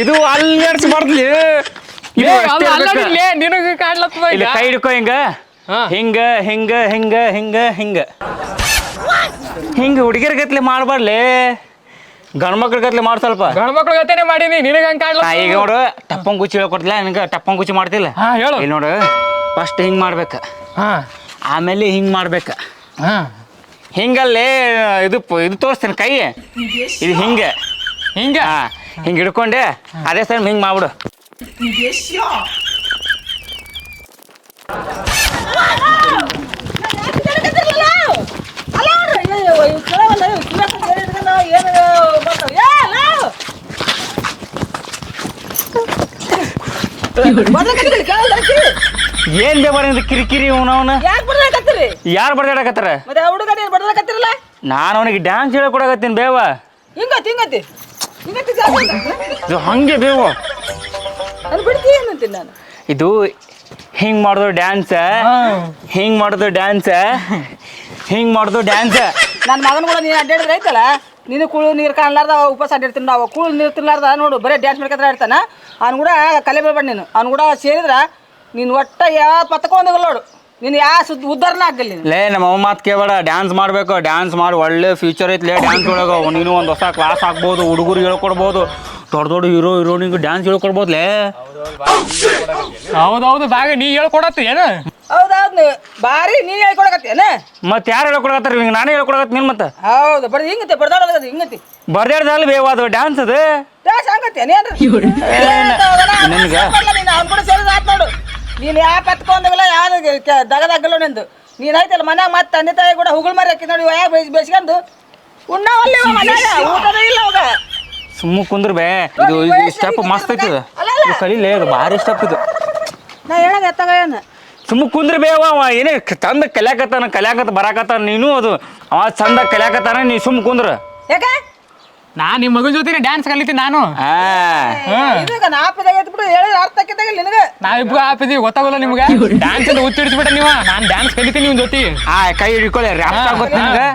ಇದು ಅಲ್ಲಾಡ್ಸ್ಬಾರ್ದ್ಲಿ, ನಿನಗೆ ಕಾಣ್ಲತ್ತ. ಇಲ್ಲಿ ಕೈ ಹಿಡ್ಕೊ, ಹಿಂಗ ಹಿಂಗ ಹಿಂಗ ಹಿಂಗ ಹಿಂಗ ಹಿಂಗ ಹಿಂಗ ಹುಡುಗಿಯರ ಗತ್ಲೆ ಮಾಡ್ಬಾರ್ಲಿ, ಗಂಡ್ಮಕ್ಳ ಗತ್ಲೆ ಮಾಡ್. ಸ್ವಲ್ಪ ಗಂಡ್ಮಕ್ಳ ಗತೆನೆ ಮಾಡೀನಿ, ನಿನಗೆ ಹಂಗೆ ಕಾಣ್ಲ. ಈಗ ನೋಡು ಟಪ್ಪಂಗುಚ್ಚಿ ಹೇಳ್ಕೊಡ್ತಿಲ್ಲ ನಿನಗೆ, ಟಪ್ಪಂಗುಚ್ಚಿ ಮಾಡ್ತಿಲ್ಲ. ಹೇಳು. ಇಲ್ಲಿ ನೋಡು ಫಸ್ಟ್ ಹಿಂಗ್ ಮಾಡ್ಬೇಕ, ಆಮೇಲೆ ಹಿಂಗ್ ಮಾಡ್ಬೇಕ. ಹಿಂಗಲ್ಲೇ ಇದು ತೋರಿಸ್ತೇನೆ ಕೈ, ಇದು ಹಿಂಗೆ ಹಿಂಗೆ ಹಿಂಗೆ ಹಿಡ್ಕೊಂಡೆ ಅದೇ ಸರ್ ಹಿಂಗೆ ಮಾಡ್ಬಿಡು. ಏನ್ ಬೇಬಾರ ಕಿರಿಕಿರಿ ಅವನವನ ಯಾರು ಬಡ್ದಾಡಕತ್ತಾರ? ನಾನು ಅವನಿಗೆ ಡ್ಯಾನ್ಸ್ ಹೇಳ್ಕೊಡಕತ್ತೀನಿ ಬೇವ. ಇದು ಹಂಗೆ ಬೇವ, ಇದು ಹಿಂಗ್ ಮಾಡೋದು ಡ್ಯಾನ್ಸ್, ಹಿಂಗ್ ಮಾಡೋದು ಡ್ಯಾನ್ಸ್, ಹಿಂಗ್ ಮಾಡೋದು ಡ್ಯಾನ್ಸ್. ನನ್ನ ಮಗನ ಕೂಡ ನೀನು ಅಡ್ಡಾಡಿದ್ರೆ ಐತಲ್ಲ, ನೀನು ಕುಳು ನೀರು ಕಾಣ್ಲಾರ್ದ ಉಪವಾಸ ಅಡ್ಡಿರ್ತೀನಿ. ನಾವು ಕುಳು ನೀರು ತಿನ್ಲಾರ್ದ ನೋಡು ಬರೀ ಡ್ಯಾನ್ಸ್ ಮಾಡ್ಕೊತ ಇರ್ತಾನ. ಅವ್ನು ಕೂಡ ಕಲೆ ಬೇಡ ನೀನು, ಅವ್ನು ಕೂಡ ಸೇರಿದ್ರ ನೀನು ಒಟ್ಟ ಯಾವ ಪತ್ಕೊಂಡೋಗಲ್ಲ ನೋಡು, ನೀನು ಯಾವ ಉದ್ದಾರನ ಆಗಲ್ಲ. ಲೇ ನಮ್ಮ ಅಮ್ಮ ಮಾತು ಕೇಳಬೇಡ, ಡ್ಯಾನ್ಸ್ ಮಾಡಬೇಕು, ಡ್ಯಾನ್ಸ್ ಮಾಡಿ ಒಳ್ಳೆ ಫ್ಯೂಚರ್ ಐತ್ಲೇ ಡ್ಯಾನ್ಸ್ ಒಳಗೆ. ನೀನು ಒಂದು ಹೊಸ ಕ್ಲಾಸ್ ಹಾಕ್ಬೋದು, ಹುಡುಗರು ಹೇಳ್ಕೊಡ್ಬೋದು, ದೊಡ್ಡ ದೊಡ್ಡ ಹೀರೋಯಿನ್ಗೆ ಡ್ಯಾನ್ಸ್ ಹೇಳ್ಕೊಡ್ಬೋದ್ಲೇ. ಹೌದೌದು, ಬ್ಯಾಗ ನೀ ಹೇಳ್ಕೊಡತ್ತಿ ಏನು? ಹೌದೌದು, ಬಾರಿ ನೀನು ಹೇಳ್ಕೊಡಕತ್ತೇನ? ಮತ್ತೆ ಯಾರು ಹೇಳ್ಕೊಡಕತ್ತಾರ? ಹಿಂಗೆ ನಾನೇ ಹೇಳ್ಕೊಡಕತ್ತಿ ನೀನು. ಮತ್ತೆ ಹೌದು, ಬರೀ ಹಿಂಗತಿ ಬಡ್ದಾಡೋದು ಹಿಂಗತಿ ಬರ್ದಾಡ್ದಲ್ಲ ಬೇವ ಅದು ಡ್ಯಾನ್ಸ್. ಅದು ಡ್ಯಾನ್ಸ್ ಹಂಗತಿ ನಿನಗೆ ಅವ್ನು ಕೂಡ ಸೇರಿದ ಆತ್ ನೋಡು. ನೀನು ಯಾವ ಪತ್ಕೊಂಡಾಗಲ್ಲ ಯಾವ್ದು ದಗದಾಗಲ್ಲ ನಿಂದು. ನೀನು ಐತಲ್ಲ ಮನ್ಯಾಗ ಮತ್ತೆ ತಂದೆ ತಾಯಿ ಕೂಡ ಹುಗುಳು ಮರಿ ಹಾಕಿ ನೋಡಿ ಯಾವ ಬೇಸ್ಕೊಂಡು ಉಣ್ಣವಲ್ಲಿ ಮನ್ಯಾಗ ಊಟದ ಇಲ್ಲ ಅವಾಗ. ಸುಮ್ಮ ಕುಂದ್ರ ಬೇ, ಇದು ಸ್ಟೆಪ್ ಮಸ್ತ್ ಐತಿ, ಇದು ಕಲೀಲೇ, ಇದು ಭಾರಿ ಸ್ಟೆಪ್ ಇದು. ನಾ ಹೇಳೋದು ಎತ್ತಾಗ ಏನು ಸುಮ್ಮ ಕುಂದ್ರ ಬೇವ. ಅವ ಏನೇ ಚಂದ ಕಲ್ಯಾಕತ್ತ ಬರಾಕತ್ತಾನ, ನೀನು ಅದು ಅವ ಚಂದ ಕಲ್ಯಾಕತ್ತಾನ, ನೀ ಸುಮ್ಮ ಕುಂದ್ರ. ಯಾಕೆ ನಾ ನಿಮ್ಮ ಮಗನ ಜೊತೆ ಡ್ಯಾನ್ಸ್ ಕಲಿತೀನಿ ನಾನು. ಇದೀಗ ನಾಪದಾಗ ಎತ್ಬಿಟ್ಟು ಹೇಳಿದ್ರೆ ಅರ್ಥ ಆಕಿದಾಗ ನಿನಗೆ. ನಾವಿಬ್ರು ಹಾಪಿದೀವಿ, ಗೊತ್ತಾಗಲ್ಲ ನಿಮ್ಗೆ. ಡ್ಯಾನ್ಸ್ ಅಂತ ಹುಚ್ಚಿಡಿಸ್ಬಿಟ್ಟ ನೀವು. ನಾನು ಡ್ಯಾನ್ಸ್ ಕಲಿತೀನಿ ನಿಮ್ಮ ಜೊತೆ. ಕೈ ಹಿಡ್ಕೊಳ್ಳಿ. ರ್ಯಾಪ್ ಸಾಂಗ್ ಗೊತ್ತ ನಿನಗೆ?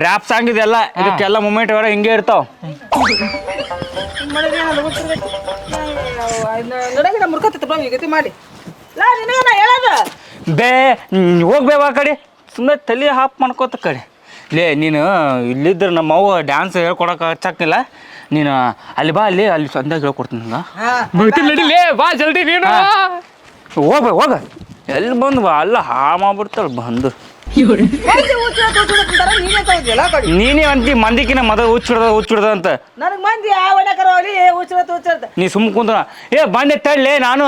ರ್ಯಾಪ್ ಸಾಂಗ್ ಇದೆಲ್ಲ, ಇದಕ್ಕೆಲ್ಲ ಮೂಮೆಂಟ್ ಅವರ ಹಿಂಗೆ ಇರ್ತಾವ. ನೋಡಂಗಿನ ಮುರ್ಕತ್ತ ಈ ಗತಿ ಮಾಡಿ ನಿನಗೆ ನಾ ಹೇಳೋದು ಬೇ ಹೋಗ್ಬೇವ ಆ ಕಡೆ, ಸುಮ್ಮನೆ ತಲೆ ಹಾಪ್ ಮಾಡ್ಕೋತ ಕಡೆ. ಲೇ ನೀನು ಇಲ್ಲಿದ್ರೆ ನಮ್ಮ ಅವ್ವ ಡ್ಯಾನ್ಸ್ ಹೇಳ್ಕೊಡಕ್ಕೆ ಹಚ್ಚಾಕಿಲ್ಲ, ನೀನು ಅಲ್ಲಿ ಬಾ, ಅಲ್ಲಿ ಸಂದಾಗ ಹೇಳ್ಕೊಡ್ತೀನಿ ನಂಗೆ. ನಡಿಲೇ ಬಾ ಜಲ್ದಿ ನೀನು. ಹೋಗ ಎಲ್ಲಿ ಬಂದು ಬಾ, ಅಲ್ಲ ಹಾ ಮಾಡ್ಬಿಡ್ತಾಳೆ ಬಂದು. ನೀನೇ ಅಂತಿ ಮಂದಿಕಿನ ಹುಚ್ಚಿಡ್ದ ಅಂತ. ನನಗೆ ಮಂದಿ ಯಾವ ಹೊಡ್ಯಾಕರ ಹೋಗ್ಲಿ ಹುಚ್ಚಿಡತ್. ನೀ ಸುಮ್ಮ ಕುಂದ್ರ. ಬಂದೆ ತಳ್ಳೆ ನಾನು.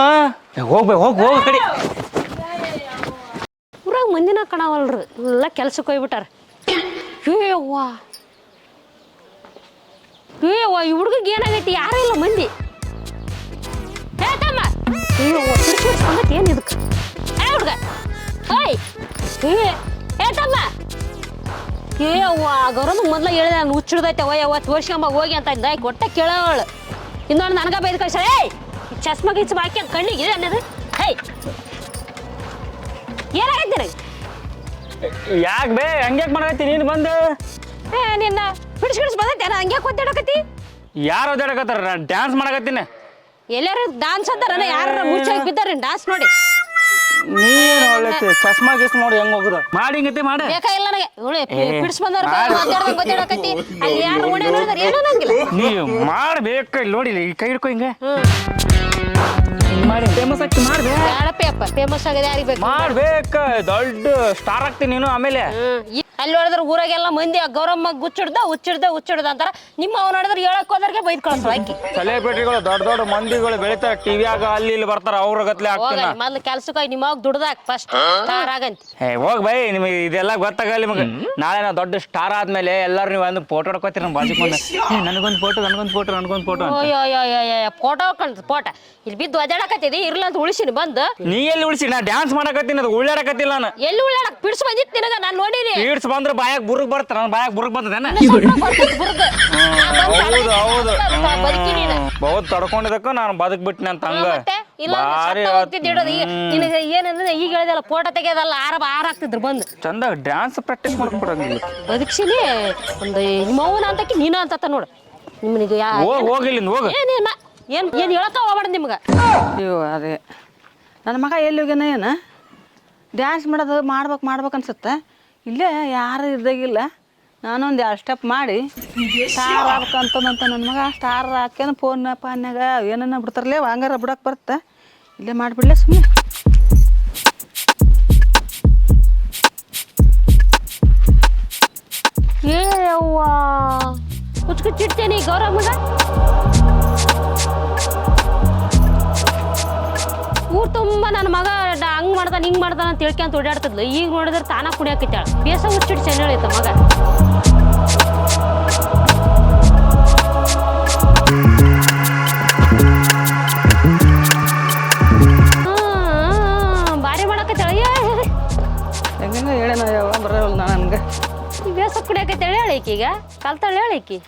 ಹೋಗ ಕಡೆ. ಊರಾಗ ಮಂದಿನ ಕಾಣವಲ್ರಿ, ಎಲ್ಲ ಕೆಲ್ಸಕ್ಕೆ ಹೋಗ್ಬಿಟ್ಟಾರ. ಏವ್ವಾ ಈ ಹುಡುಗಿಗೆ ಏನಾಗೈತಿ? ಯಾರೂ ಇಲ್ಲ ಮಂದಿ. ಹೇಳ್ತಮ್ಮ ಏನು ಇದಕ್ಕೆ ಹುಡುಗ? ಹೇಳ್ತಮ್ಮ ಅವ್ವ ಗೌರಮ್ಮ ಮೊದ್ಲ ಹೇಳಿದ ನಾನು ಹುಚ್ಚಿಡ್ದೈತೆ ತೋರ್ಸ್ಕೊಂಬ ಹೋಗಿ ಅಂತ ಇದ್ದ. ಕೊಟ್ಟ ಕೇಳವಳು ಇನ್ನೊಂದು ನನಗ ಬೈದ್ ಕಳ್ಸ. ಚಸ್ಮ ಗಿಚ್ಚ ಹಾಕಿ ಕಣ್ಣಿಗೆ ಇದೆ ಅನ್ನೋದು. ಏನಾಗೈತಿ ನನಗೆ? ಯಾಕೆ ಬೇ ಹಂಗ್ಯಾಕೆ ಮಾಡಕತ್ತಿ ನೀನು ಬಂದು? ನಿನ್ನ ಬಿಡಿಸ್ ಬಂದೈತೆ ನಾನು ಹಂಗ್ಯಾಕೆ ಒದ್ದಾಡಕತ್ತಿ? ಯಾರು ಒದ್ದಾಡಕತ್ತಾರ? ನಾನು ಡ್ಯಾನ್ಸ್ ಮಾಡಕತ್ತೀನಿ. ಎಲ್ಲಾರು ಡಾನ್ಸ್ ಅಂತಾರ, ಯಾರ ಮುಚ್ಚಾಗಿ ಬಿದ್ದಾರ ಡಾನ್ಸ್ ನೋಡಿ. ನೀನು ಒಳ್ಳೆ ಚಸ್ಮಾ ಗಿಸ್ ನೋಡಿ ಹೆಂಗ್ ಹೋಗುದ ಮಾಡಿ ಹಿಂಗತಿ ಮಾಡ ಬೇಕಾ ಇಲ್ಲ ನನಗೆ ಬಿಡಿಸ್ ಬಂದವ್ರ ಒದ್ದಾಡಕತ್ತಿ. ಅಲ್ಲಿ ಯಾರು ಓಡಿ ನೋಡಿದಾರ ಏನೋ ನಂಗಿಲ್ಲ. ನೀವು ಮಾಡ್ಬೇಕು. ಇಲ್ಲಿ ನೋಡಿ ಈ ಕೈ ಹಿಡ್ಕೊ ಹಿಂಗೆ ಮಾಡಿ ಫೇಮಸ್ ಆಗ್ತಿ. ಮಾಡ್ಬೇ ಬೇಡಪ್ಪ ಫೇಮಸ್ ಆಗಿದೆ ಯಾರಿಗೆ ಬೇಕು? ಮಾಡ್ಬೇಕು, ದೊಡ್ಡ ಸ್ಟಾರ್ ಆಗ್ತೀನಿ ನೀನು. ಆಮೇಲೆ ಅಲ್ಲಿ ನೋಡಿದ್ರೆ ಊರಾಗೆಲ್ಲ ಮಂದಿ ಗೌರಮ್ಮ ಹುಚ್ಚಿಡ್ದ ಅಂತಾರ. ನಿಮ್ಮ ಅವ್ ನೋಡಿದ್ರೆ ಹೇಳಕ್ ಹೋದ್ರಿಗೆ ಬೈದ್ ಕಳ್ಸೋ ಆಕಿ. ಸೆಲೆಬ್ರಿಟಿಗಳು ದೊಡ್ಡ ದೊಡ್ಡ ಮಂದಿಗಳು ಬೆಳಿತಾರೆ, ಟಿವಿಯಾಗ ಅಲ್ಲಿ ಇಲ್ಲಿ ಬರ್ತಾರ, ಅವ್ರ ಗತ್ಲೆ ಆಗ್ತಾನ. ಮೊದ್ಲು ಕೆಲ್ಸಕ್ಕಾಗಿ ನಿಮ್ಮ ಅವಾಗ ದುಡ್ದಾಕ್ ಫಸ್ಟ್ ಸ್ಟಾರ್ ಆಗಂತ. ಹೋಗ್ ಬೈ, ನಿಮಗೆ ಇದೆಲ್ಲ ಗೊತ್ತಾಗಲ್ಲ ನಿಮಗೆ. ನಾಳೆ ನಾವು ದೊಡ್ಡ ಸ್ಟಾರ್ ಆದ್ಮೇಲೆ ಎಲ್ಲರೂ ನೀವು ಒಂದು ಫೋಟೋ ಹೊಡ್ಕೋತೀರಿ ನಮ್ಮ ಬಾಜು ಬಂದು, ನನಗೊಂದು ಫೋಟೋ ಫೋಟೋ ಕಾಣ್ತದೆ ಫೋಟೋ ಇಲ್ಲಿ ಬಿದ್ದು ಒದ್ದಾಡಕತ್ತಿದಿ ಇರ್ಲ ಅಂತ ಉಳಿಸಿನಿ ಬಂದು. ನೀ ಎಲ್ಲಿ ಉಳಿಸಿ? ನಾ ಡ್ಯಾನ್ಸ್ ಮಾಡಕತ್ತೀನಿ, ಅದು ಉಳ್ಳಾಡಕತ್ತಿಲ್ಲ ನಾನು. ಎಲ್ಲಿ ಉಳ್ಳಾಡಕ್ ಪಿಡ್ಸ್ ಬಂದಿತ್ತು ನಿನಗ ನಾನು ನೋಡಿನಿ. ಪೀಡ್ಸ್ ಬಂದ್ರೆ ಬಾಯಾಗ ಬುರ್ಗ್ ಬರ್ತಾರ, ನನ್ನ ಬಾಯಾಗ ಬುರ್ಗ್ ಬಂದದೇನ? ಹೌದು ಬಹುತ್ ತಡ್ಕೊಂಡಿದ್ದಕ್ಕ ನಾನು ಬದುಕ್ ಬಿಟ್ಟಿನಿ ಅಂತ ಹಂಗ ಬಾರಿ ನಿನಗೆ ಏನಂದ್ರೆ ಈಗ ಹೇಳಿದಲ್ಲ ಫೋಟೋ ತೆಗೆಯೋದಲ್ಲ ಆರ ಆಗ್ತಿದ್ರು ಬಂದು ಚಂದ ಡ್ಯಾನ್ಸ್ ಪ್ರಾಕ್ಟೀಸ್ ಮಾಡ್ಕೊಡಂಗಿಲ್ಲ. ಬದುಕ್ಸಿನಿ ಒಂದು ನಿಮ್ಮವನ ಅಂತಕಿ ನೀನು ಅಂತ ನೋಡು. ನಿಮ್ಮನಿಗೆ ಹೋಗಿಲ್ಲ ಹೋಗ ಏನ್ ಹೇಳಕ್ಕ ಹೋಗ್ಬೇಡ ನಿಮ್ಗೆ. ಅಯ್ಯೋ ಅದೇ ನನ್ನ ಮಗ ಎಲ್ಲಿ ಹೋಗ್ಯಾನ ಏನು ಡ್ಯಾನ್ಸ್ ಮಾಡೋದು ಮಾಡ್ಬೇಕು ಅನ್ಸುತ್ತೆ. ಇಲ್ಲೇ ಯಾರು ಇದ್ದಾಗಿಲ್ಲ, ನಾನೊಂದು 2 ಸ್ಟೆಪ್ ಮಾಡಿ ಸ್ಟಾರ್ ಆಗ್ಬೇಕಂತಂದಂತ ನನ್ನ ಮಗ ಸ್ಟಾರ್ ಹಾಕ್ಯಾನ ಫೋನ್ ಪಾನ್ಯಾಗ ಏನನ್ನ ಬಿಡ್ತಾರಲ್ಲೇ ಹಂಗಾರ ಬಿಡಕ್ಕೆ ಬರುತ್ತೆ. ಇಲ್ಲೇ ಮಾಡಿಬಿಡ್ಲೆ ಸುಮ್ಮನೆ. ಅವ್ವ ಹುಚ್ಚಿಡ್ತೇನೆ ಗೌರಮ್ಮಗ. ಊರ್ ತುಂಬ ನನ್ನ ಮಗ ಹಂಗ್ ಮಾಡ್ತಾನ ಹಿಂಗ್ ಮಾಡ್ತಾನ ಅಂತ ಹೇಳ್ಕೊಂತ ಓಡಾಡ್ತಿದ್ಲು. ಈಗ ನೋಡಿದ್ರೆ ತಾನ ಕುಡಿಯಾಕಿತ್ತಾಳ. ಬೇಸ ಹುಚ್ಚಿಟ್ಟು ಚೆನ್ನ ಹೇಳಿತ್ತ ಮಗ. ಬಾರಿ ಮಾಡಕತ್ತಾಳ. ಹೆಂಗ ಹೇಳೇನ ಯಾವ ಬರೋಲ್ಲ ನನ್ಗೆ. ಬೇಸ ಕುಡಿಯಾಕತ್ತಾಳ ಹೇಳಿಕೀಗ ಕಲ್ತಾಳ ಹೇಳಿಕಿ.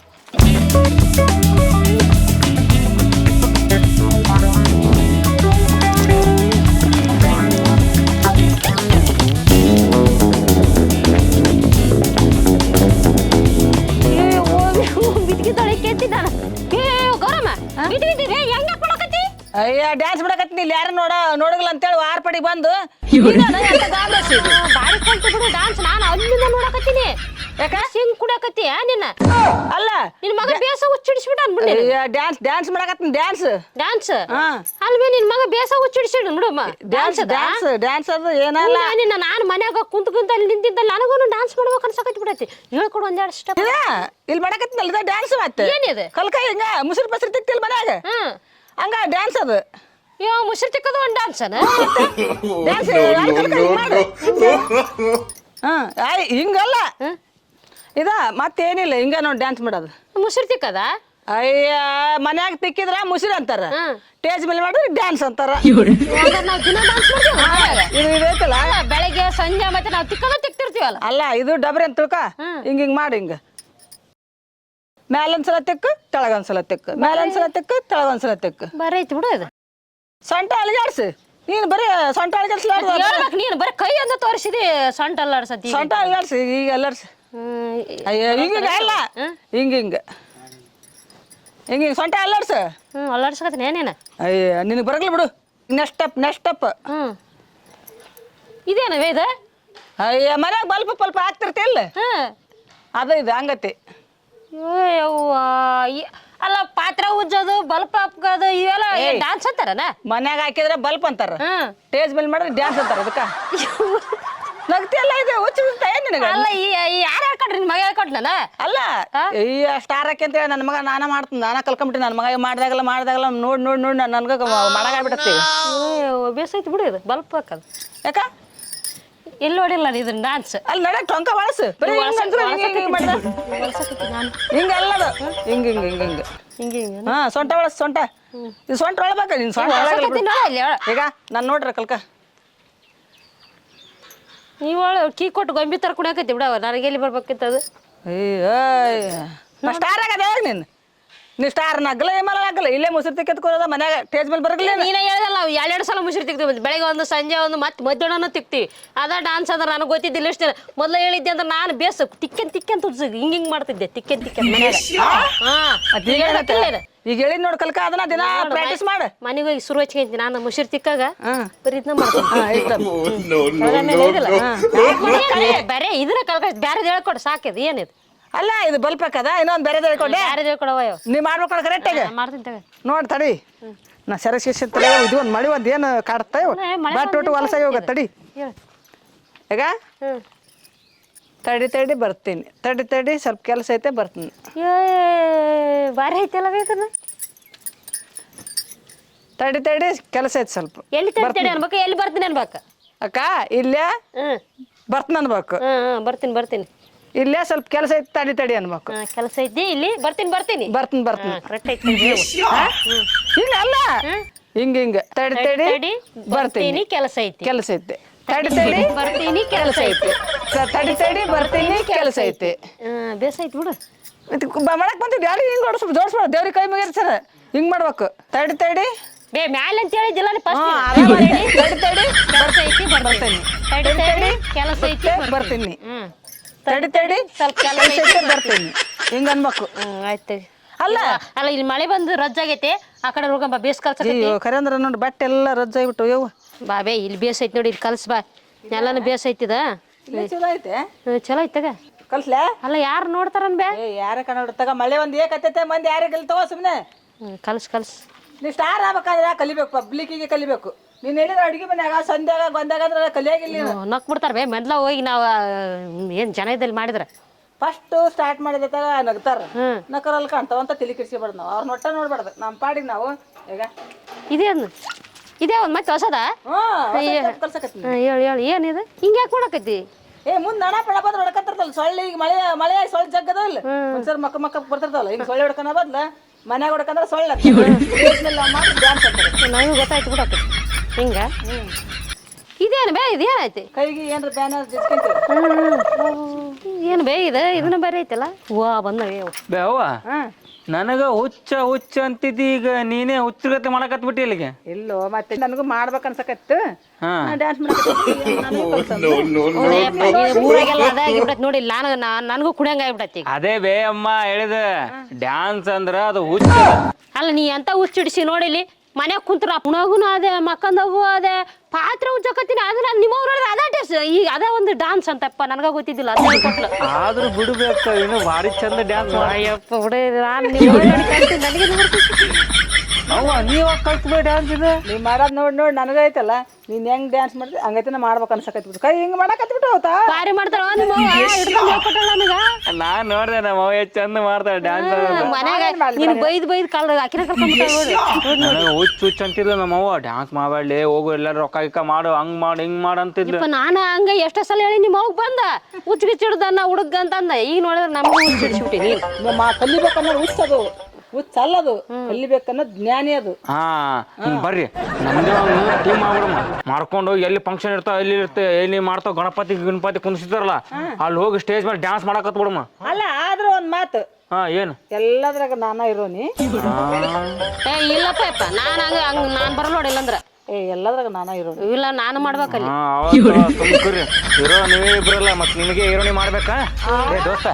ಅಯ್ಯ ಡ್ಯಾನ್ಸ್ ಬಿಡಕತ್ತೀನಿ ಇಲ್ಲಿ ಯಾರು ನೋಡಗಲ್ಲ ಅಂತೇಳಿ ವಾರಪಡಿ ಬಂದು ಬಾರಿ ಕಲ್ತು ಬಿಡು ಡ್ಯಾನ್ಸ್. ನಾನು ಅಲ್ಲಿಂದ ನೋಡಕತ್ತೀನಿ. ಯಾಕ ಹಿಂಗ್ ಕುಡಿಯಾಕತ್ತೀಯ ನಿನ್ನ? ಅಲ್ಲ ನಿನ್ ಮಗ ಬೇಸ ಹುಚ್ಚಿಡಿಸ್ಬಿಟ್ಟ ಅನ್ಬಿಡಿ. ಡ್ಯಾನ್ಸ್ ಮಾಡಕತ್ತೀನಿ ಡ್ಯಾನ್ಸ್ ಅಲ್ವೇ ನಿನ್ ಮಗ ಬೇಸ ಹುಚ್ಚಿಡಿಸಿಡ್ ನೋಡಮ್ಮ. ಡ್ಯಾನ್ಸ್ ಅದು ಏನಲ್ಲ ನಿನ್ನ ನಾನು ಮನ್ಯಾಗ ಕುಂತ ಅಲ್ಲಿ ನಿಂತಿದ್ದಲ್ಲ ನನಗೂ ಡ್ಯಾನ್ಸ್ ಮಾಡ್ಬೇಕು ಅನ್ಸಕತ್ ಬಿಡತಿ. ಹೇಳ್ಕೊಡು ಒಂದೆರಡು ಸ್ಟೆಪ್. ಇಲ್ಲಿ ಮಾಡಕತ್ನಲ್ಲ ಡ್ಯಾನ್ಸ್ ಮತ್ತೆ ಏನಿದೆ ಕಲ್ಕಾಯಿ ಹಿಂಗ ಮುಸುರು ಪಸರು ತಿಕ್ತಿಲ್ ಮನ್ಯಾಗ ಹಂಗ ಡ್ಯಾನ್ಸ್ ಅದು. ಯೋ ಮುಸುರು ತಿಕ್ಕದು ಒಂದು ಡ್ಯಾನ್ಸ್ ಹಿಂಗಲ್ಲ ಇದ ಮತ್ತೇನಿಲ್ಲ ಹಿಂಗ ನೋಡಿ ಡ್ಯಾನ್ಸ್ ಮಾಡೋದು. ಮುಸುರು ತಿಕ್ಕದ ಅಯ್ಯ ಮನ್ಯಾಗ ತಿಕ್ಕಿದ್ರ ಮುಸುರು ಅಂತಾರ, ಸ್ಟೇಜ್ ಮೇಲೆ ಮಾಡಿದ್ರೆ ಡ್ಯಾನ್ಸ್ ಅಂತಾರ. ನಾವು ದಿನ ಡ್ಯಾನ್ಸ್ ಮಾಡ್ತೀವಿ. ಇದು ಇದೈತಲ್ಲ ಬೆಳಗ್ಗೆ ಸಂಜೆ ಮತ್ತೆ ನಾವು ತಿಕ್ತಿರ್ತೀವಲ್ಲ. ಅಲ್ಲ ಇದು ಡಬ್ರಿ ಅಂತ ತಿಳ್ಕ ಹಿಂಗ್ ಮಾಡಿ ಹಿಂಗ ಮ್ಯಾಲೊಂದ್ಸಲ ತೆಕ್ಕು ತೆಳಗೊಂದ್ಸಲ ತೆಕ್ಕು ಮ್ಯಾಲೊಂದ್ಸಲ ತೆಕ್ಕು ತೆಳಗೊಂದ್ಸಲ ತೆಕ್ಕು. ಬರೀ ಐತಿ ಬಿಡು ಇದು. ಸೊಂಟ ಅಲಿಗಾಡ್ಸು ನೀನು ಬರೀ ಸೊಂಟ ಅಲಿಗಾಡ್ಸ್ಲಾರ್ದು. ನೀನು ಬರೀ ಕೈ ಅಂತ ತೋರಿಸಿದಿ ಸೊಂಟ ಅಲ್ಲಾಡ್ಸತಿ. ಸೊಂಟ ಅಲಿಗಾಡ್ಸು ಈಗ ಎಲ್ಲಾಡ್ಸು. ಅಯ್ಯೋ ಹಿಂಗ ಅಲ್ಲ ಹಿಂಗ ಸೊಂಟ ಅಲ್ಲಾಡ್ಸು. ಅಲ್ಲಾಡ್ಸಕತ್ತೀನಿ ಏನೇನ. ಅಯ್ಯ ನಿನಗೆ ಬರಲ್ಲ ಬಿಡು. ನೆಕ್ಸ್ಟ್ ಸ್ಟೆಪ್ ಇದೇನವೇ ಇದು? ಅಯ್ಯ ಮನ್ಯಾಗ ಬಲ್ಪ ಹಾಕ್ತಿರ್ತಿಲ್ಲ ಅದು ಇದು ಹಂಗತಿ. ಅಲ್ಲ ಪಾತ್ರ ಉಜ್ಜೋದು ಬಲ್ಪ್ ಹಾಕೋದು ಇವೆಲ್ಲ ಡ್ಯಾನ್ಸ್ ಅಂತಾರನ? ಮನ್ಯಾಗ ಹಾಕಿದ್ರೆ ಬಲ್ಪ್ ಅಂತಾರ, ಸ್ಟೇಜ್ ಮೇಲೆ ಮಾಡಿದ್ರೆ ಡ್ಯಾನ್ಸ್ ಅಂತಾರ. ಅದಕ್ಕ ನಗ್ತಿ ಎಲ್ಲ ಇದೆ ಹುಚ್ಚು ಏನ್ ನಿನಗ? ಅಲ್ಲ ಯಾರು ಹೇಳ್ಕೊಟ್ರಿ ನಿನ್ ಮಗ ಹೇಳ್ಕೊಟ್ನ? ಅಲ್ಲ ಈ ಸ್ಟಾರ್ ಹಾಕಿ ಅಂತೇಳಿ ನನ್ನ ಮಗ ನಾನ ಕಲ್ಕೊಂಬಿಟ್ಟಿ. ನನ್ನ ಮಗ ಮಾಡ್ದಾಗಲ್ಲ ನೋಡ್ ನನ್ಗ ಮಾಡಾಗ್ಬಿಡತ್ತಿ. ಬೇಸೈತಿ ಬಿಡು ಇದು ಬಲ್ಪ್ ಹಾಕೋದು. ಯಾಕ ಎಲ್ಲಿ ನೋಡಿಲ್ಲ ಇದನ್ನ ಡ್ಯಾನ್ಸ್. ಅಲ್ಲಿ ನಡ ಟೊಂಕ ಬಳಸು ಹಿಂಗಲ್ಲದು ಹಿಂಗ ಹಾ ಸೊಂಟ ಬಳಸ್ ಸೊಂಟ ಇದು ಸೊಂಟ ಒಳಬೇಕ ನೀನ್ ಸೊಂಟ ಈಗ ನಾನು ನೋಡ್ರ ಕಲ್ಕ ನೀವು ಕೀ ಕೊಟ್ಟು ಗೊಂಬಿ ತರ ಕುಡಿಯಾಕೈತಿ ಬಿಡವ. ನನಗೆ ಎಲ್ಲಿ ಬರ್ಬೇಕಿತ್ತದು? ನಾ ಸ್ಟಾರ್ ಆಗದ ನೀ ಸ್ಟಾರ್ ನಗ್ಲ ಏಮಲ್ಲ ನಗ್ಲ ಇಲ್ಲೇ ಮುಸುರು ತಿಕ್ಕೋದ ಮನ್ಯಾಗ ಸ್ಟೇಜ್ ಮೇಲೆ ಬರಗಲ್ಲ. ನೀನ ಹೇಳ್ದಲ್ಲ 2 ಸಲ ಮುಸುರು ತಿಕ್ತೀವಿ, ಬೆಳಗ್ಗೆ ಒಂದು ಸಂಜೆ ಒಂದು ಮತ್ತೆ ಮಧ್ಯಾಹ್ನ ತಿಕ್ತಿವಿ. ಅದ ಡ್ಯಾನ್ಸ್ ಅಂದ್ರೆ ನನಗೆ ಗೊತ್ತಿದ್ದಿಲ್ಲ ಇಷ್ಟ. ಮೊದಲು ಹೇಳಿದ್ದೆ ಅಂದ್ರೆ ನಾನು ಬೇಸ ತಿಕ್ಕಂತ ಹಿಂಗ್ ಮಾಡ್ತಿದ್ದೆ ತಿಕ್ಕಂತ ಮನ್ಯಾಗ. ಈಗ ಹೇಳಿದ್ ನೋಡ್ ಕಲ್ಕ ಅದನ್ನ ದಿನ ಪ್ರಾಕ್ಟೀಸ್ ಮಾಡ. ಮನೆಗೆ ಹೋಗಿ ಶುರು ಹಚ್ಕೊಂತೀನಿ ನಾನು ಮುಸುರು ತಿಕ್ಕಾಗ ಬರೀ ಇದನ್ನ ಬರೇ ಇದನ್ನ ಕಲ್ಕ ಬ್ಯಾರೆ ಹೇಳ್ಕೊಡು ಸಾಕಿದ್ ಏನಿದು. ಅಲ್ಲ ಇದು ಬಲ್ಪ್ ಹಾಕದ ಇನ್ನೊಂದು ಬೇರೆ ಹೇಳ್ಕೊಂಡೆ ನೀ ಮಾಡ್ಬೇಕು ಕರೆಕ್ಟ್ ಆಗಿ ಮಾಡ್ತೀನಿ ನೋಡ್ ತಡಿ. ನಾ ಸರಸ್ಸಿ ಇದು ಒಂದು ಮಳಿ ಒಂದು ಏನು ಕಾಡ್ತಾ ಬಟ್ ಒಟ್ಟು ವಲಸಾಗಿ ಹೋಗ ತಡಿ. ಈಗ ತಡಿ ಬರ್ತೀನಿ. ತಡಿ ಸ್ವಲ್ಪ ಕೆಲಸ ಐತೆ ಬರ್ತೀನಿ. ಭಾರಿ ಐತಲ್ಲ ಬೇಕದ. ತಡಿ ಕೆಲಸ ಐತೆ ಸ್ವಲ್ಪ. ಎಲ್ಲಿ ತಡಿ ಅನ್ಬೇಕು, ಎಲ್ಲಿ ಬರ್ತೀನಿ ಅನ್ಬೇಕು. ಅಕ್ಕ ಇಲ್ಲೇ ಬರ್ತೀನಿ ಅನ್ಬೇಕು. ಬರ್ತೀನಿ ಇಲ್ಲೇ ಸ್ವಲ್ಪ ಕೆಲಸ ಐತೆ ತಡಿ ಅನ್ಬೇಕು. ಕೆಲಸ ಐತಿ ಇಲ್ಲಿ ಬರ್ತೀನಿ ಕರೆಕ್ಟ್ ಐತಿ. ಹಿಂಗ ಅಲ್ಲ ಹಿಂಗ ತಡಿ ಬರ್ತೀನಿ ಕೆಲಸ ಐತಿ. ತಡಿ ಬರ್ತೀನಿ ಕೆಲಸ ಐತಿ. ತಡಿ ಬರ್ತೀನಿ ಕೆಲಸ ಐತೆ. ಬೇಸ ಐತಿ ಬಿಡು. ಮಾಡಕ್ ಬಂತಿದ್ ಯಾರು ಹಿಂಗ್ ಜೋಡಿಸ್ಬೇಡ, ದೇವ್ರಿಗೆ ಕೈ ಮುಗಿರ್ ಸರ್ ಹಿಂಗ್ ಮಾಡ್ಬೇಕು. ತಡಿ ಬೇ ಮ್ಯಾಲೆ ಅಂತ ಹೇಳಿದ್ದಿಲ್ಲ ಫಸ್ಟ್. ತಡಿ ಕೆಲಸ ಐತಿ ಬರ್ತೀನಿ. ತಡಿ ಕೆಲಸ ಐತಿ ಬರ್ತೀನಿ. ತಡಿ ಸ್ವಲ್ಪ ಕೆಲಸ ಐತಿ ಬರ್ತೀನಿ ಹಿಂಗ ಅನ್ಬೇಕು. ಆಯ್ತು. ಅಲ್ಲ ಇಲ್ಲಿ ಮಳೆ ಬಂದು ರಜ್ಜಾಗೈತೆ, ಆ ಕಡೆ ಹೋಗಂಬ ಬೇಸ್ ಕಲ್ಸಕೈತಿ. ಖರೆ ಅಂದ್ರೆ ನೋಡಿ ಬಟ್ಟೆ ಎಲ್ಲ ರಜ್ಜಾಗ್ಬಿಟ್ಟು ಯವ್ವ. ಬೇ ಇಲ್ಲಿ ಬೇಸ್ ಐತಿ ನೋಡಿ, ಇಲ್ಲಿ ಕಲ್ಸ್ ಬಾ. ಎಲ್ಲಾನು ಬೇಸ್ ಐತಿದ. ಚಲೋ ಐತೆ. ಚಲೋ ಐತಗ ಕಲ್ಸ್ಲಾ. ಅಲ್ಲ ಯಾರು ನೋಡ್ತಾರನ್ ಬೇ. ಯಾರ ಕನ್ನಡ ಮಳೆ ಒಂದ್ ಏಕತ್ತೈತೆ ಮಂದಿ ಯಾರಿಗೆ ತಗೋ ಸುಮ್ಮನೆ. ಕಲ್ಸ್ ನೀ ಸ್ಟಾರ್ ಆಗ್ಬೇಕಾದ್ರೆ ಕಲಿಬೇಕು, ಪಬ್ಲಿಕ್ಕಿಗೆ ಕಲಿಬೇಕು. ನೀನ್ ಹೇಳಿದ್ರೆ ಅಡುಗೆ ಮನ್ಯಾಗ ಸಂಧ್ಯಾಗ ಬಂದಾಗ ಅಂದ್ರೆ ಕಲಿಯಾಗಿಲ್ಲ. ನಕ್ ಬಿಡ್ತಾರ ಬೇ. ಮೊದ್ಲ ಹೋಗಿ ನಾವು ಏನ್ ಜನ ಇದ್ದಲ್ಲಿ ಮಾಡಿದ್ರ ಫಸ್ಟ್ ಸ್ಟಾರ್ಟ್ ಮಾಡಿದಾಗ ನಗ್ತಾರ, ನಕರಲ್ಲಿ ಕಾಣ್ತಾವ ಅಂತ ತಲೆ ಕೆಡಿಸ್ಕೊಬಾರ್ದು. ನಾವು ಅವ್ರ ನೋಟ ನೋಡ್ಬಾರ್ದು, ನಮ್ಮ ಪಾಡಿಗೆ ನಾವು ಈಗ ಇದೇ ಒಂದ್ ಮತ್ತೆ ಹೊಸದ. ಕಲ್ಸಕತ್ತೀನಿ. ಹೇಳಿ ಏನಿದೆ ಹಿಂಗ ಯಾಕೆ ಮಾಡಕತ್ತಿ. ಮುಂದ್ ನಣ ಪಡ ಬಂದ್ರೆ ಹೊಡ್ಕತ್ತಿರ್ತಲ್ಲ ಸೊಳ್ಳೆ. ಈಗ ಮಳೆ ಸೊಳ್ಳೆ ಜಗ್ಗದ ಇಲ್ಲ ಒಂದ್ಸರ್ ಮಕ್ಕ ಬರ್ತಿರ್ತಲ್ಲ. ಈಗ ಸೊಳ್ಳೆ ಹೊಡ್ಕನ ಬದ್ಲ ಮನ್ಯಾಗ ಹೊಡ್ಕಂದ್ರೆ ಸೊಳ್ಳೆ ನನಗೂ ಗೊತ್ತಾಯ್ತು ಬಿಡಕ್ಕೆ ಹಿಂಗ. ಇದೇನು ಬೇ, ಇದೇನಾಯ್ತು ಕೈಗೆ ಏನ್ರ ಬ್ಯಾನರ್ ಏನು ಬೇ ಇದನ್ನ ಬೇರೆ ಐತಲ್ಲ. ಹೂವ ಬಂದವೆ ಬೇವ ನನಗ ಹುಚ್ಚ ಅಂತಿದ್ದಿ, ಈಗ ನೀನೇ ಹುಚ್ಚಗತೆ ಮಾಡಕತ್ ಬಿಟ್ಟಿ ಇಲ್ಲಿಗೆ. ಇಲ್ಲೋ ಮತ್ತೆ ನನಗೂ ಮಾಡ್ಬೇಕು ಅನ್ಸಕತ್ತು. ಡ್ಯಾನ್ಸ್ ಊರಾಗೆಲ್ಲ ಅದಾಗಿಬಿಡತ್ ನೋಡಿ. ನನಗೂ ಕುಡಿಯಂಗ ಆಗ್ಬಿಡತ್ತಿ. ಅದೇ ಬೇ ಅಮ್ಮ ಹೇಳಿದ, ಡ್ಯಾನ್ಸ್ ಅಂದ್ರ ಅದು ಹುಚ್ಚ ಅಲ್ಲ. ನೀ ಅಂತ ಹುಚ್ಚಿಡಿಸಿ ನೋಡಿಲಿ ಮನ್ಯಾಗ ಕುಂತ್ರ ಪುಣಗುನು ಅದೇ ಮಕ್ಕಂದವು ಅದೇ ಪಾತ್ರ ಉಜ್ಜಕತ್ತೀನಿ. ಅದನ್ನ ನಿಮ್ಮವ್ರ ಅದೇ ಈಗ ಅದೇ ಒಂದು ಡಾನ್ಸ್ ಅಂತಪ್ಪ, ನನಗ ಗೊತ್ತಿದ್ದಿಲ್ಲ. ಅದ ಹೇಳ್ಕೊಟ್ಲು. ಆದ್ರೂ ಬಿಡ್ಬೇಕು, ಇನ್ನು ಭಾರಿ ಚಂದ ಡ್ಯಾನ್ಸ್. ಅಯ್ಯಪ್ಪ ಬಿಡ, ನಾನು ನನಗೆ ನೀವ ಕಲ್ತ್ಬೇ ಡ್ಯಾನ್ಸ್ ಇದೆ. ನೀ ಮಾಡೋದ್ ನೋಡಿ ನನಗೈತಲ್ಲ, ನೀನ್ ಹೆಂಗ್ ಡ್ಯಾನ್ಸ್ ಮಾಡ್ತಿ ಹಂಗೈತೆ ಮಾಡ್ಬೇಕು ಅನ್ಸಕತ್ಬಿಟ್ಟು ಕೈ ಹಿಂಗ್ ಮಾಡಕತ್ಬಿಟ್ಟು ಹೋತಾ ಬಾರಿ ಮಾಡ್ತಾರ. ನಾನ್ ನೋಡ್ದೆ ನಮ್ಮ ಅವ್ವ ಎಷ್ಟ್ ಚಂದ ಮಾಡ್ತಾಳ ಡ್ಯಾನ್ಸ್. ಮನ್ಯಾಗ ನೀನ್ ಬೈದ್ ಕಾಲ ಅಕ್ಕಿನ ಕರ್ಕೊಂಡ್ಬಿಟ್ಟ. ಹುಚ್ಚ ಅಂತಿದ್ಲು ನಮ್ಮ ಅವ್ವ, ಡ್ಯಾನ್ಸ್ ಮಾಡ್ಬೇಡ್ಲಿ, ಹೋಗು ಎಲ್ಲಾರು ರೊಕ್ಕ ಗಿಕ್ಕ ಮಾಡು, ಹಂಗ್ ಮಾಡು ಹಿಂಗ್ ಮಾಡು ಅಂತಿದ್ಲು. ನಾನು ಹಂಗ ಎಷ್ಟೋ ಸಲ ಹೇಳಿ ನಿಮ್ಮ ಅವ್ಗ ಬಂದ ಹುಚ್ಚಿಡ್ದ ಹುಡುಗ ಅಂತಂದ. ಈಗ ನೋಡಿದ್ರೆ ನಮಗೂ ಹುಚ್ಚಿಡ್ಸಿಬಿಟ್ಟಿ. ನೀನ್ ಕಲಿಬೇಕನ್ನೋ ಹುಚ್ಚದು, ಹುಚ್ಚಲ್ಲದು, ಕಲಿಬೇಕನ್ನೋ ಜ್ಞಾನಿ ಅದು. ಬರ್ರಿ ನಮ್ದೇ ಒಂದು ಟೀಮ್ ಮಾಡ್ಕೊಂಡು ಹೋಗಿ ಎಲ್ಲಿ ಫಂಕ್ಷನ್ ಇರ್ತಾವ, ಎಲ್ಲಿ ಎಲ್ಲಿ ಮಾಡ್ತಾವ, ಗಣಪತಿ ಕುಂದಿರ್ತಾರಲ್ಲ ಅಲ್ಲಿ ಹೋಗಿ ಸ್ಟೇಜ್ ಮೇಲೆ ಡ್ಯಾನ್ಸ್ ಮಾಡಕತ್ ಬಿಡಮ್ಮ. ಅಲ್ಲ ಆದ್ರೂ ಒಂದ್ ಮಾತು, ಏನು ಎಲ್ಲದ್ರಾಗ ನಾನ ಇರೋನಿ. ಇಲ್ಲಪ್ಪ ಯಪ್ಪ, ನಾನ್ ಹಂಗ ನಾನ್ ಬರಲ್ಲ ನೋಡಿ. ಇಲ್ಲಂದ್ರ ಎಲ್ಲದ್ರಾಗ ನಾನ ಇರೋನಿ. ಇಲ್ಲ ನಾನು ಮಾಡ್ಬೇಕಲ್ಲಿ. ಇರೋ ನೀವೇ ಇಬ್ರಲ್ಲ, ಮತ್ ನಿಮಗೆ ಇರೋನಿ ಮಾಡ್ಬೇಕಾ ದೋಸ್ತ?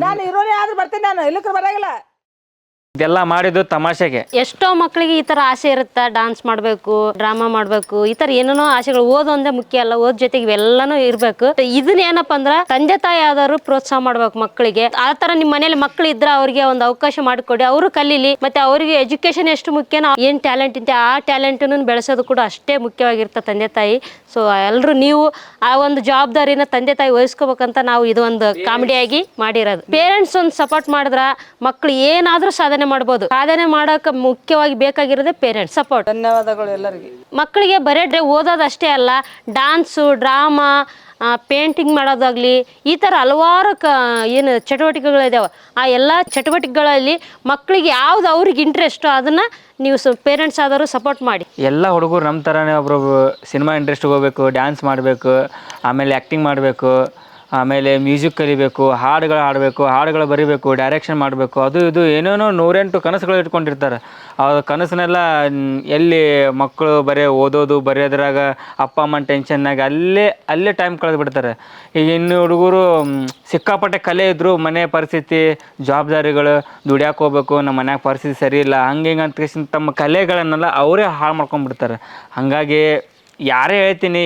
ನಾನು ಇರೋನಿ ಆದ್ರೂ ಬರ್ತೀನಿ, ನಾನು ಇಲ್ಲಕ್ರ ಬರಾಗಿಲ್ಲ. ಇದೆಲ್ಲ ಮಾಡಿದ್ದು ತಮಾಷೆಗೆ. ಎಷ್ಟೋ ಮಕ್ಕಳಿಗೆ ಈ ತರ ಆಸೆ ಇರುತ್ತೆ, ಡಾನ್ಸ್ ಮಾಡ್ಬೇಕು, ಡ್ರಾಮಾ ಮಾಡ್ಬೇಕು, ಈ ತರ ಏನೇನೋ ಆಸೆಗಳು. ಓದೊಂದೇ ಮುಖ್ಯ ಅಲ್ಲ, ಓದ್ ಜೊತೆಗೆ ಇವೆಲ್ಲಾನು ಇರ್ಬೇಕು. ಇದನ್ನ ಏನಪ್ಪಾ ಅಂದ್ರ ತಂದೆ ತಾಯಿ ಆದವರು ಪ್ರೋತ್ಸಾಹ ಮಾಡ್ಬೇಕು ಮಕ್ಕಳಿಗೆ. ಆ ತರ ನಿಮ್ ಮನೇಲಿ ಮಕ್ಳು ಇದ್ರ ಅವ್ರಿಗೆ ಒಂದು ಅವಕಾಶ ಮಾಡಿಕೊಡಿ, ಅವರು ಕಲೀಲಿ. ಮತ್ತೆ ಅವ್ರಿಗೆ ಎಜುಕೇಶನ್ ಎಷ್ಟು ಮುಖ್ಯನೋ ಏನ್ ಟ್ಯಾಲೆಂಟ್ ಇದೆ ಆ ಟ್ಯಾಲೆಂಟ್ ಬೆಳೆಸೋದು ಕೂಡ ಅಷ್ಟೇ ಮುಖ್ಯವಾಗಿರ್ತ ತಂದೆ ತಾಯಿ. ಸೊ ಎಲ್ರು ನೀವು ಆ ಒಂದು ಜವಾಬ್ದಾರಿನ ತಂದೆ ತಾಯಿ ವಹಿಸ್ಕೋಬೇಕಂತ ನಾವು ಇದು ಒಂದು ಕಾಮಿಡಿಯಾಗಿ ಮಾಡಿರೋದು. ಪೇರೆಂಟ್ಸ್ ಒಂದು ಸಪೋರ್ಟ್ ಮಾಡಿದ್ರ ಮಕ್ಳು ಏನಾದ್ರೂ ಸಾಧನೆ ಮಾಡ್ಬೋದು. ಸಾಧನೆ ಮಾಡಕ್ ಮುಖ್ಯವಾಗಿ ಬೇಕಾಗಿರೋದೇ ಪೇರೆಂಟ್ಸ್ ಸಪೋರ್ಟ್. ಧನ್ಯವಾದಗಳು ಎಲ್ಲರಿಗೆ. ಮಕ್ಕಳಿಗೆ ಬರೇ ಓದೋದಷ್ಟೇ ಅಲ್ಲ, ಡಾನ್ಸು, ಡ್ರಾಮಾ, ಪೇಂಟಿಂಗ್ ಮಾಡೋದಾಗ್ಲಿ, ಈ ಥರ ಹಲವಾರು ಏನು ಚಟುವಟಿಕೆಗಳಿದಾವೆ. ಆ ಎಲ್ಲ ಚಟುವಟಿಕೆಗಳಲ್ಲಿ ಮಕ್ಕಳಿಗೆ ಯಾವ್ದು ಅವ್ರಿಗೆ ಇಂಟ್ರೆಸ್ಟು ಅದನ್ನು ನೀವು ಪೇರೆಂಟ್ಸ್ ಆದವರು ಸಪೋರ್ಟ್ ಮಾಡಿ. ಎಲ್ಲ ಹುಡುಗರು ನಮ್ಮ ಥರನೇ ಒಬ್ರೊಬ್ರು ಸಿನಿಮಾ ಇಂಟ್ರೆಸ್ಟ್ ಹೋಗ್ಬೇಕು, ಡ್ಯಾನ್ಸ್ ಮಾಡಬೇಕು, ಆಮೇಲೆ ಆ್ಯಕ್ಟಿಂಗ್ ಮಾಡಬೇಕು, ಆಮೇಲೆ ಮ್ಯೂಸಿಕ್ ಕಲಿಬೇಕು, ಹಾಡುಗಳು ಹಾಡಬೇಕು, ಹಾಡುಗಳು ಬರಿಬೇಕು, ಡೈರೆಕ್ಷನ್ ಮಾಡಬೇಕು, ಅದು ಇದು ಏನೇನೋ 108 ಕನಸುಗಳು ಇಟ್ಕೊಂಡಿರ್ತಾರೆ. ಆ ಕನಸನ್ನೆಲ್ಲ ಎಲ್ಲಿ ಮಕ್ಕಳು ಬರೀ ಓದೋದು ಬರೆಯೋದ್ರಾಗ ಅಪ್ಪ ಅಮ್ಮನ ಟೆನ್ಷನ್ನಾಗ ಅಲ್ಲೇ ಟೈಮ್ ಕಳೆದು ಬಿಡ್ತಾರೆ. ಈಗ ಇನ್ನು ಹುಡುಗರು ಸಿಕ್ಕಾಪಟ್ಟೆ ಕಲೆ ಇದ್ದರು, ಮನೆ ಪರಿಸ್ಥಿತಿ, ಜವಾಬ್ದಾರಿಗಳು, ದುಡ್ಯಾಕೆ ಹೋಗ್ಬೇಕು, ನಮ್ಮ ಮನ್ಯಾಗ ಪರಿಸ್ಥಿತಿ ಸರಿ ಇಲ್ಲ, ಹಂಗೆ ಹಿಂಗೆ ಅಂತ ತಮ್ಮ ಕಲೆಗಳನ್ನೆಲ್ಲ ಅವರೇ ಹಾಳು ಮಾಡ್ಕೊಂಡ್ಬಿಡ್ತಾರೆ. ಹಾಗಾಗಿ ಯಾರೇ ಹೇಳ್ತೀನಿ,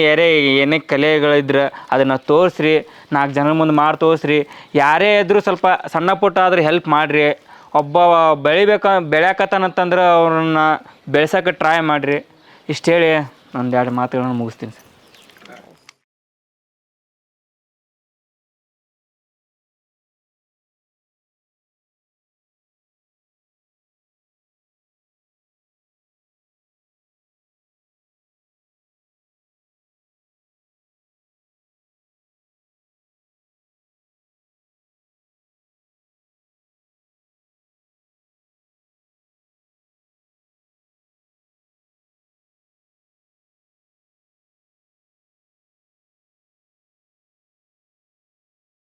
ಏನೇ ಕಲೆಗಳಿದ್ರೆ ಅದನ್ನು ತೋರಿಸ್ರಿ, 4 ಜನರ ಮುಂದೆ ಮಾಡಿ ತೋರಿಸ್ರಿ. ಯಾರೇ ಇದ್ದರೂ ಸ್ವಲ್ಪ ಸಣ್ಣ ಪುಟ್ಟ ಆದ್ರೆ ಹೆಲ್ಪ್ ಮಾಡಿರಿ. ಒಬ್ಬ ಬೆಳೆಯಕತ್ತಾನಂತಂದ್ರೆ ಅವ್ರನ್ನ ಬೆಳೆಸೋಕೆ ಟ್ರೈ ಮಾಡಿರಿ. ಇಷ್ಟು ಹೇಳಿ 1-2 ಮಾತುಗಳನ್ನು ಮುಗಿಸ್ತೀನಿ.